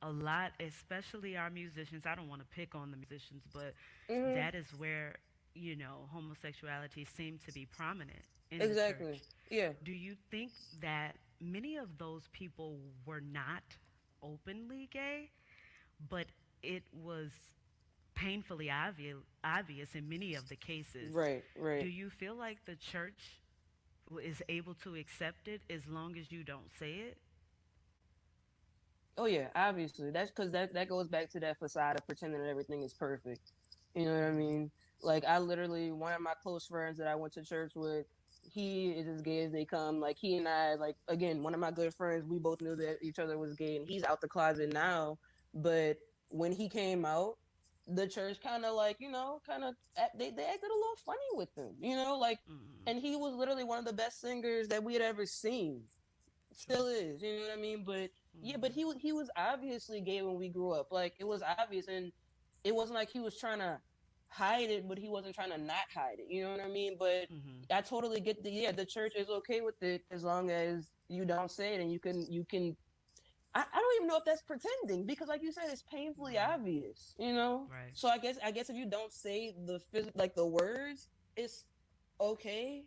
a lot, especially our musicians, I don't want to pick on the musicians, but
Mm-hmm.
that is where, homosexuality seemed to be prominent in the
Exactly.
church.
Yeah.
Do you think that many of those people were not openly gay, but it was painfully obvious in many of the cases.
Right,
Do
right.
you feel like the church is able to accept it as long as you don't say it?
Oh yeah, obviously. That's because that goes back to that facade of pretending that everything is perfect. You know what I
Mm-hmm.
mean? Like I literally, one of my close friends that I went to church with, he is as gay as they come. Like he and I, like again, one of my good friends, we both knew that each other was gay, and he's out the closet now. But when he came out, the church kind of like, kind of they acted a little funny with him, like,
Mm-hmm.
and he was literally one of the best singers that we had ever seen,
True.
still is, you know what I mean? But yeah, but
Mm-hmm.
he was obviously gay when we grew up. Like it was obvious, and it wasn't like he was trying to hide it, but he wasn't trying to not hide it. You know what I mean? But
Mm-hmm.
I totally get the church is okay with it as long as you don't say it, and you can. I don't even know if that's pretending because, like you said, it's painfully
Right.
obvious. You know.
Right.
So I guess if you don't say like the words, it's okay.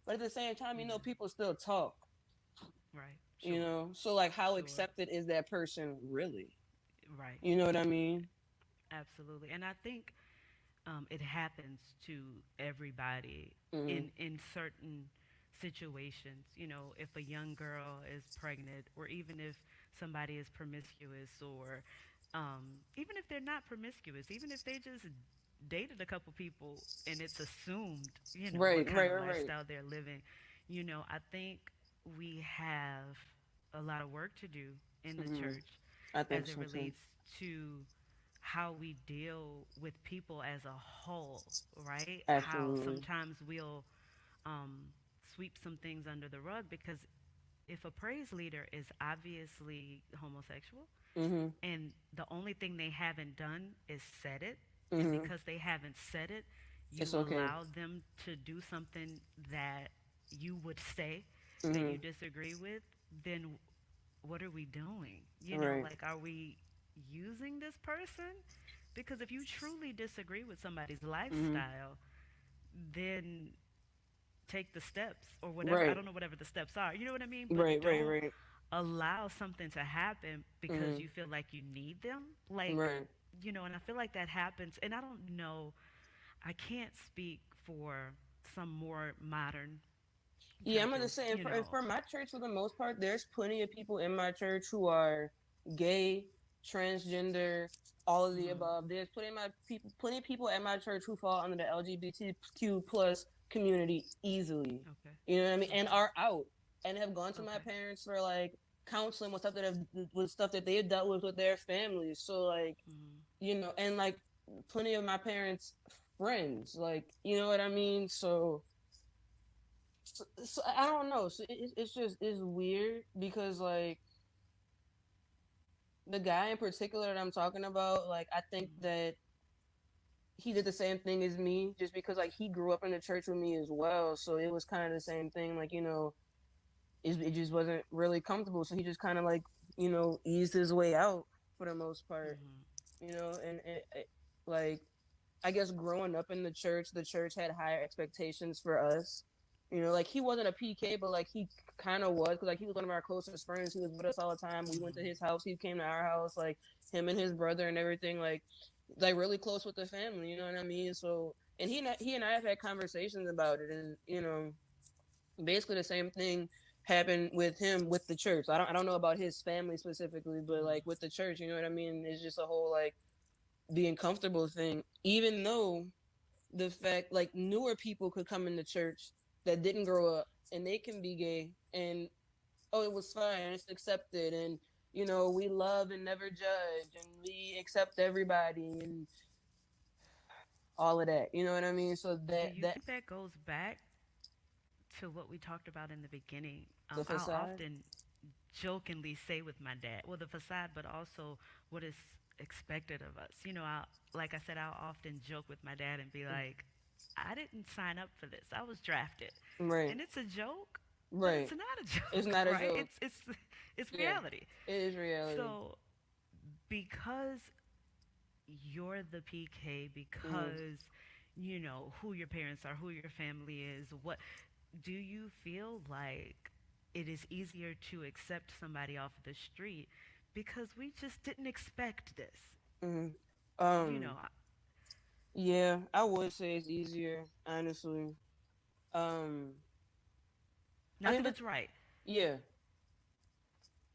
But at the same time,
Yeah.
people still talk.
Right. Sure.
So like how
Sure.
accepted is that person really?
Right.
You know what I mean?
Absolutely. And I think it happens to everybody
Mm-hmm.
in certain situations. If a young girl is pregnant, or even if somebody is promiscuous, or even if they're not promiscuous, even if they just dated a couple people and it's assumed, what
Right,
kind
right,
of
right, right.
lifestyle they're living. I think we have a lot of work to do in the
Mm-hmm.
church
I
as
think
it
so too.
relates to how we deal with people as a whole, right? How
Absolutely.
sometimes we'll um, sweep some things under the rug because if a praise leader is obviously homosexual
Mm-hmm.
and the only thing they haven't done is said it, and
Mm-hmm.
because they haven't said it,
It's
you
okay.
allow them to do something that you would say that
Mm-hmm.
you disagree with, then what are we doing?
Right.
Like, are we using this person? Because if you truly disagree with somebody's
Mm-hmm.
lifestyle, then take the steps or whatever. I
Right.
don't know whatever the steps are. You know what I mean? But
Right. Right.
don't
Right.
allow something to happen because
Mm-hmm.
you feel like you need them. Like,
Right.
and I feel like that happens. And I don't know, I can't speak for some more modern
Yeah, I'm gonna
churches,
say, and for my church, for the most part, there's plenty of people in my church who are gay, transgender, all of the
Mm-hmm.
above. There's plenty of people at my church who fall under the LGBTQ plus community easily.
Okay.
You know what I mean? And
Okay.
are out and have gone to my
Okay.
parents for like counseling with stuff that they've dealt with their families. So like,
Mm-hmm.
and like plenty of my parents' friends, like, you know what I mean? So I don't know. So it's just it's weird because like the guy in particular that I'm talking about, like I think
Mm-hmm.
that he did the same thing as me, just because like he grew up in the church with me as well. So it was kind of the same thing. Like it just wasn't really comfortable. So he just kind of like eased his way out for the most part.
Mm-hmm.
And like I guess growing up in the church had higher expectations for us. Like he wasn't a PK, but like he kind of was, because like he was one of our closest friends. He was with us all the time. We went to
Mm-hmm.
his house. He came to our house. Like him and his brother and everything. Like really close with the family. You know what I mean? So and he and I have had conversations about it, and basically the same thing happened with him with the church. I don't know about his family specifically, but
Mm-hmm.
like with the church, you know what I mean? It's just a whole like being comfortable thing, even though the fact like newer people could come into church that didn't grow up and they can be gay, and oh, it was fine, it's accepted, and we love and never judge, and we accept everybody and all of that, you know what I mean? So
Do
that
you
that
think that goes back to what we talked about in the beginning?
the
I'll
facade.
often jokingly say with my dad, well, the facade, but also what is expected of us. Like I said, I'll often joke with my dad and be like, I didn't sign up for this. I was drafted.
Right,
And it's a joke, but it's
right.
not a
It's
joke,
not a
right?
joke.
It's
Yeah,
reality.
it is reality.
So because you're the PK,
Mm-hmm.
because who your parents are, who your family is, what do you feel like it is easier to accept somebody off the street because we just didn't expect this.
Hmm.
You know,
Um, yeah, I would say it's easier, honestly. Um, I
not
mean,
that
but
it's right.
yeah,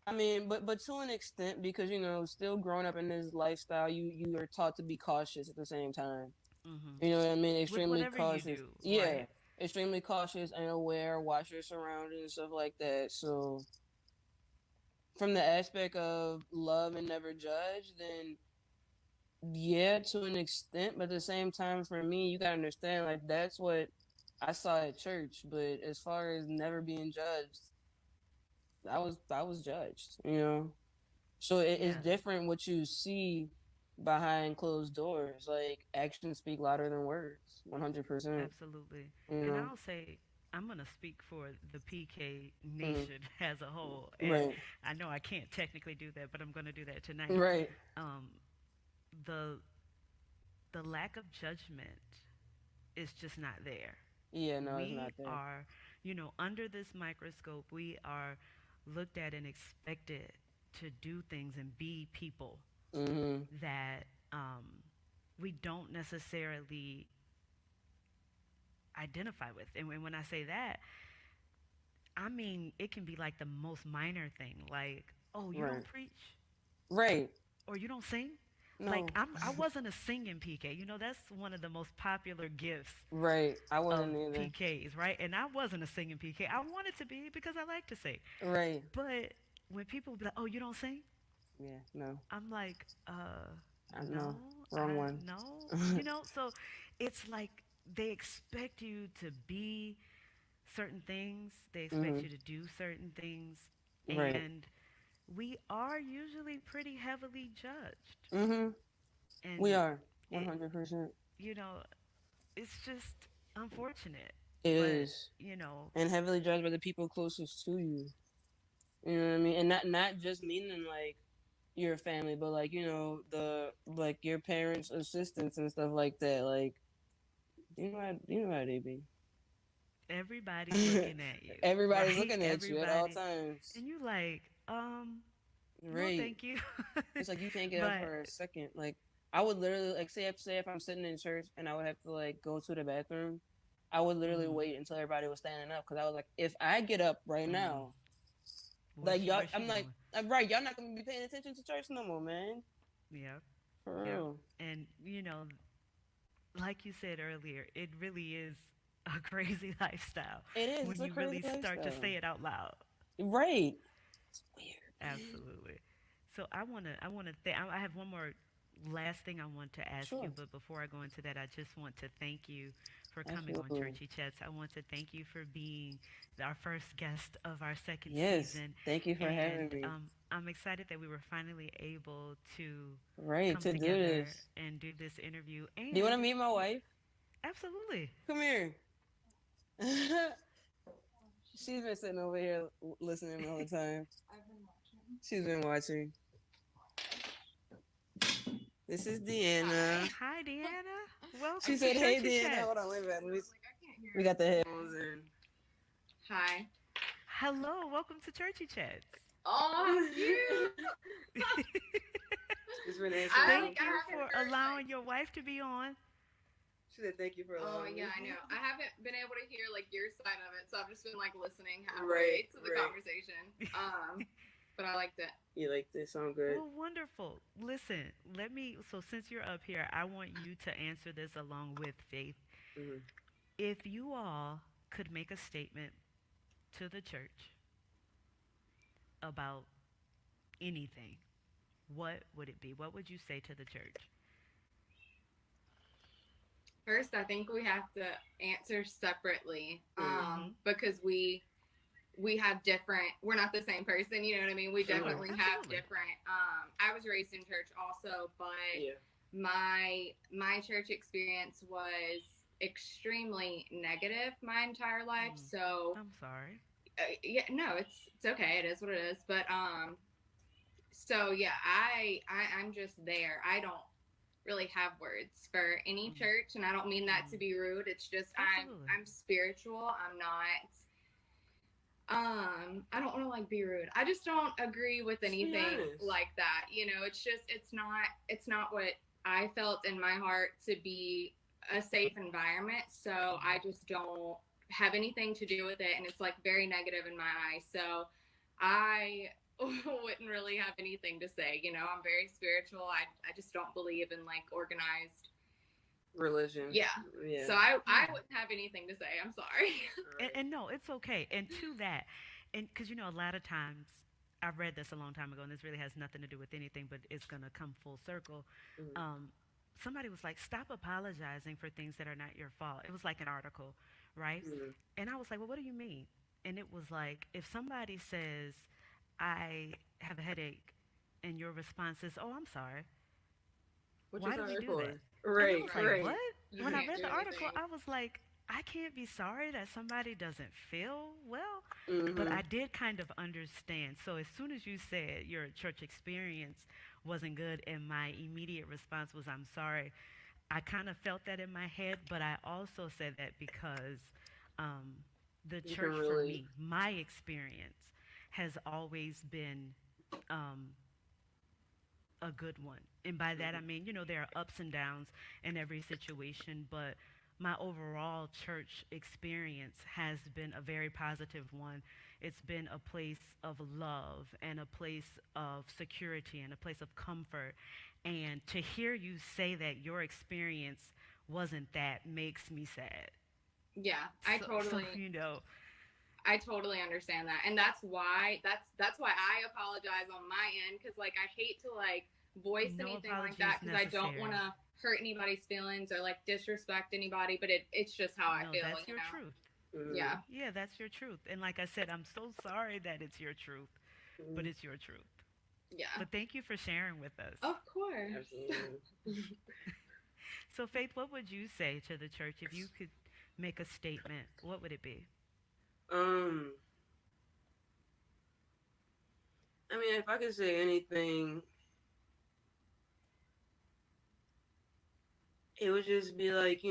I mean, but to an extent, because still growing up in this lifestyle, you are taught to be cautious at the same time.
Hmm.
You know what I mean?
With
Extremely
whatever you
cautious.
do,
Yeah,
right?
extremely cautious and aware. Watch your surroundings and stuff like that. So, from the aspect of love and never judge, then yeah, to an extent, but at the same time, for me, you gotta understand, like that's what I saw at church. But as far as never being judged, I was judged. So it's
Yes,
different what you see behind closed doors. Like actions speak louder than words. 100%.
absolutely.
You
And
know.
I'll say, I'm going to speak for the PK
Mm,
nation as a whole. And
right.
I know I can't technically do that, but I'm going to do that tonight.
Right.
Um, the, the lack of judgment is just not there.
Yeah. No, it's
We
not there.
are, under this microscope, we are looked at and expected to do things and be people
Mm-hmm.
that we don't necessarily identify with. And when I say that, I mean it can be like the most minor thing, like, oh, you don't
Right.
preach
Right.
or you don't sing. Like
No.
I wasn't a singing PK. That's one of the most popular gifts
Right. I
of
wasn't either.
PKs, right? And I wasn't a singing PK. I wanted to be because I like to sing.
Right.
But when people be like, "Oh, you don't sing,"
Yeah. No.
I'm like,
I
no,
know. Wrong
I
one.
no, So it's like they expect you to be certain things. They expect
Mm-hmm.
you to do certain things,
Right.
and we are usually pretty heavily judged.
Mm-hmm. We
And
are.
it,
100%.
you know, it's just unfortunate.
It
But
is.
you know,
And heavily judged by the people closest to you. You know what I mean? And not just meaning like your family, but like, the like your parents' assistants and stuff like that. Like, you know how they be.
everybody's looking at you,
Everybody's
right?
looking at you at all
Everybody,
times.
and you like, no,
Right.
thank you.
It's like you can't get up
But
for a second. Like I would literally like say if I'm sitting in church and I would have to like go to the bathroom, I would literally
mm,
wait until everybody was standing up because I was like, if I get up right
mm,
now, like y'all,
where's she
I'm like,
going?
I'm right, y'all not gonna be paying attention to church no more, man.
Yep,
For
yep.
real.
And like you said earlier, it really is a crazy lifestyle
It is.
when
It's a
you
crazy
really start to
lifestyle.
say it out loud.
Right. It's weird.
Absolutely. So I wanna I have one more last thing I want to ask you,
Sure.
but before I go into that, I just want to thank you for coming on
Absolutely.
Churchy Chats. I want to thank you for being our first guest of our second
Yes.
season,
Thank you for having
and
me.
I'm excited that we were finally able to
Right,
come
to do
together
this.
and do this interview.
Do you want
And
to meet my wife?
absolutely,
Come here. She's been sitting over here listening all the time. She's been watching. This is Deanna.
hi Deanna,
She
welcome to
said, "Hey,
Churchy
Deanna." Hold on,
Chats.
wait a minute. We got the headphones in.
Hi.
Hello, welcome to Churchy Chats.
Oh, you.
She's been answering.
I
Thank
like. I
you
haven't
for
heard
allowing
like.
your wife to be on.
She said, "Thank you for
Oh
allowing
yeah,
me."
I know. I haven't been able to hear like your side of it, so I've just been like listening
Right,
halfway to the
right.
conversation. But I liked it.
You like this? Sound good?
Well, wonderful. Listen, so since you're up here, I want you to answer this along with Faith.
Hmm.
If you all could make a statement to the church about anything, what would it be? What would you say to the church?
First, I think we have to answer separately,
Mm-hmm.
because we have different. We're not the same person. You know what I mean? We
Sure.
definitely have
Absolutely.
different. I was raised in church also, but
Yeah.
my church experience was extremely negative my entire life.
Mm.
So
I'm sorry.
yeah, no, it's okay. It is what it is. But so yeah, I'm just there. I don't really have words for any
Mm.
church, and I don't mean that to
Mm.
be rude. It's just
Absolutely.
I'm spiritual. I'm not. I don't want to like be rude. I just don't agree with
Just be
anything
honest.
like that. You know, it's not what I felt in my heart to be a safe environment. So I just don't have anything to do with it, and it's like very negative in my eyes. So I wouldn't really have anything to say. You know, I'm very spiritual. I just don't believe in like organized.
Religion.
Yeah.
Yeah.
So I
Yeah.
wouldn't have anything to say. I'm sorry.
And no, it's okay. And to that, and because you know, a lot of times I've read this a long time ago, and this really has nothing to do with anything, but it's gonna come full circle.
Mm-hmm.
Um, Somebody was like, "Stop apologizing for things that are not your fault." It was like an article, right?
Mm-hmm.
And I was like, "Well, what do you mean?" And it was like, if somebody says, "I have a headache," and your response is, "Oh, I'm sorry,"
What you
why do we
sorry
do
for?
that? And I
Right,
was like,
right.
what?
You
When I
can't
read
do
the article,
anything.
I was like, I can't be sorry that somebody doesn't feel well. But
Mm-hmm.
I did kind of understand. So as soon as you said your church experience wasn't good, and my immediate response was, I'm sorry, I kind of felt that in my head, but I also said that because um, the
You can
church for
really.
me, my experience, has always been um, a good one. And by that I
Mm-hmm.
mean, you know, there are ups and downs in every situation, but my overall church experience has been a very positive one. It's been a place of love and a place of security and a place of comfort. And to hear you say that your experience wasn't that makes me sad.
Yeah,
So you know,
I totally understand that. And that's why I apologize on my end, cuz like I hate to like voice
no
anything like
apology
that
is
cuz I don't want
necessary.
to hurt anybody's feelings or like disrespect anybody, but it's just how I
No,
feel,
that's
you
your
know.
truth.
Mm-hmm.
Yeah.
Yeah, that's your truth. And like I said, I'm so sorry that it's your truth, but
Mm-hmm.
it's your truth.
Yeah.
But thank you for sharing with us.
Of course.
Absolutely.
So, Faith, what would you say to the church if you could make a statement? What would it be?
Um, I mean, if I could say anything, it would just be like,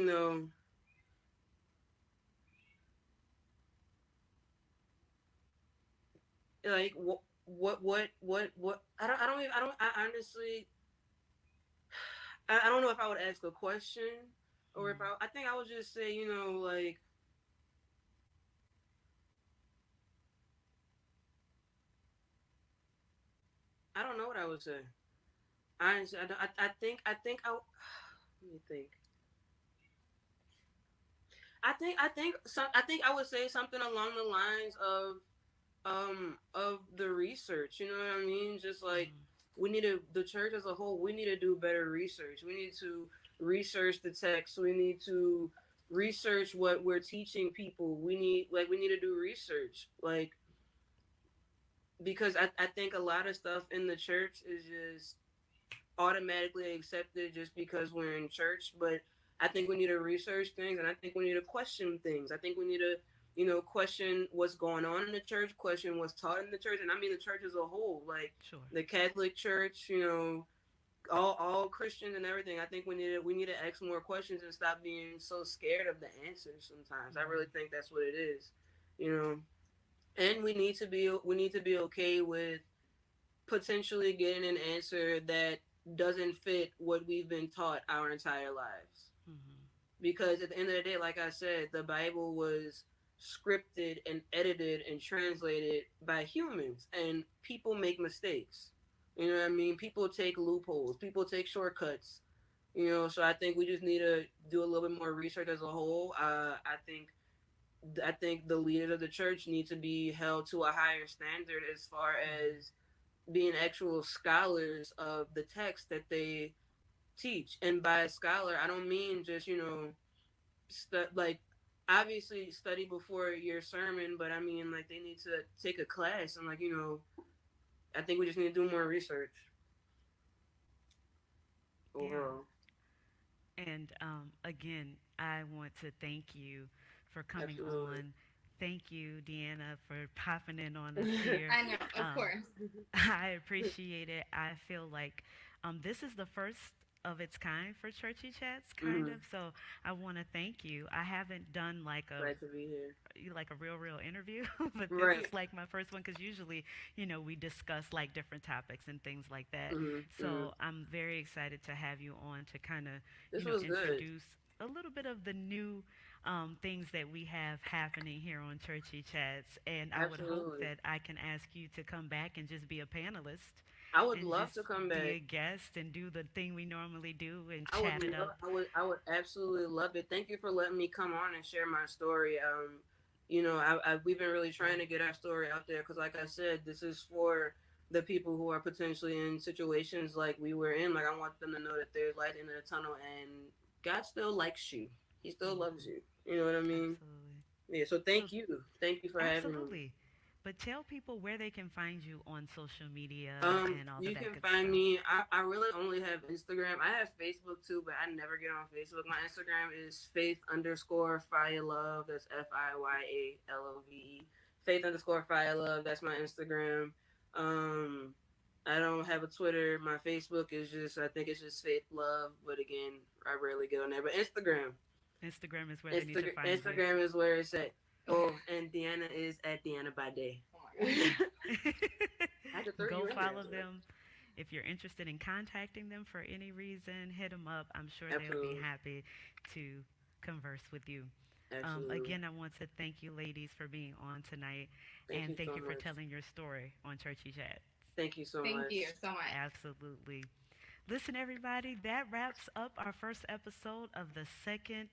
like what I honestly, I don't know if I would ask a question or if
Mm,
I think I would just say, like, I don't know what I would say. Honestly, I, don't- I think let me think. I think I would say something along the lines of the research. You know what I mean? Just like
mm,
we need to the church as a whole. We need to do better research. We need to research the text. We need to research what we're teaching people. We need to do research because I think a lot of stuff in the church is just automatically accepted just because we're in church. But I think we need to research things, and I think we need to question things. I think we need to, question what's going on in the church, question what's taught in the church, and I mean the church as a whole, like
sure.
the Catholic Church, all Christians and everything. I think we need to ask more questions and stop being so scared of the answers. Sometimes I really
Mm,
think that's what it is, you know. And we need to be okay with potentially getting an answer that doesn't fit what we've been taught our entire lives.
mm,
Because at the end of the day, like I said, the Bible was scripted and edited and translated by humans, and people make mistakes. You know what I mean? People take loopholes, people take shortcuts. So I think we just need to do a little bit more research as a whole. I think the leaders of the church need to be held to a higher standard as far
mm,
as being actual scholars of the text that they teach. And by scholar, I don't mean just like obviously study before your sermon, but I mean like they need to take a class and I think we just need to do more research
yeah.
overall.
And again, I want to thank you for coming
Absolutely.
on. Thank you, Deanna, for popping in on us here.
I know, of
Um,
course.
I appreciate it. I feel like this is the first. of its kind for Churchy Chats, kind
Hmm.
of. So I want to thank you. I haven't done
Glad to be here.
like a real interview, but this
Right.
is like my first one because usually, we discuss like different topics and things like that.
Hmm. Hmm.
So I'm very excited to have you on to kind of,
This was good.
introduce a little bit of the new things that we have happening here on Churchy Chats. And I would hope
Absolutely.
that I can ask you to come back and just be a panelist
I would
and
love
just
to come
be
back.
a guest and do the thing we normally do and
I would
chat it up.
I would absolutely love it. Thank you for letting me come on and share my story. We've been really trying to get our story out there because, like I said, this is for the people who are potentially in situations like we were in. Like, I want them to know that there's light in the tunnel, and God still likes you. He still loves
Hmm.
you. You know what I mean?
Absolutely.
Yeah. So
So,
thank you for having me.
absolutely. But tell people where they can find you on social media and all of
You
that
can
good
find
stuff.
me. I really only have Instagram. I have Facebook too, but I never get on Facebook. My Instagram is faith underscore fire love. That's FIYALOVE. Faith underscore fire love. That's my Instagram. Um, I don't have a Twitter. My Facebook is just, I think it's just faith love. But again, I rarely get on there. But
Instagram is where they need to find you.
Instagram is where it's at. Oh, and Deanna is at Deanna by day.
Oh my god.
I had to throw
Go
you in there.
follow them. If you're interested in contacting them for any reason, hit them up. I'm sure they'll be
Absolutely.
happy to converse with you.
Absolutely.
Again, I want to thank you, ladies, for being on tonight,
Thank
and
you
thank
so
you for
much.
telling your story on Churchy Chat.
Thank you so
Thank you
much.
so much.
Absolutely. Listen, everybody, that wraps up our first episode of the second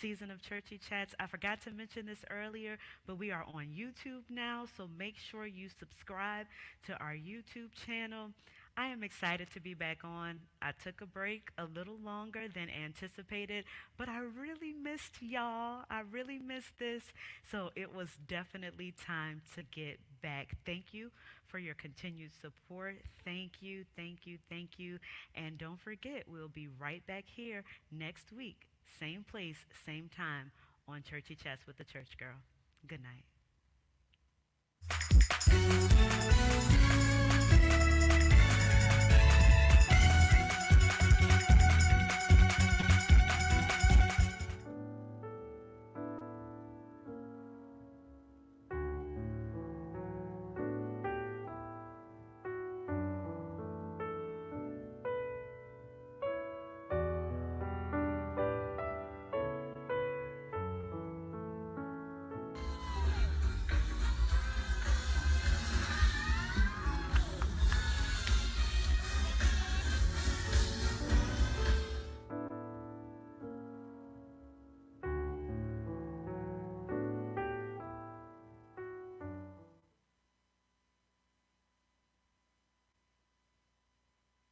season of Churchy Chats. I forgot to mention this earlier, but we are on YouTube now, so make sure you subscribe to our YouTube channel. I am excited to be back on. I took a break a little longer than anticipated, but I really missed y'all. I really missed this. So it was definitely time to get back. Thank you for your continued support. Thank you, thank you, thank you. And don't forget, we'll be right back here next week. Same place, same time on Churchy Chats with the Church Girl. Good night.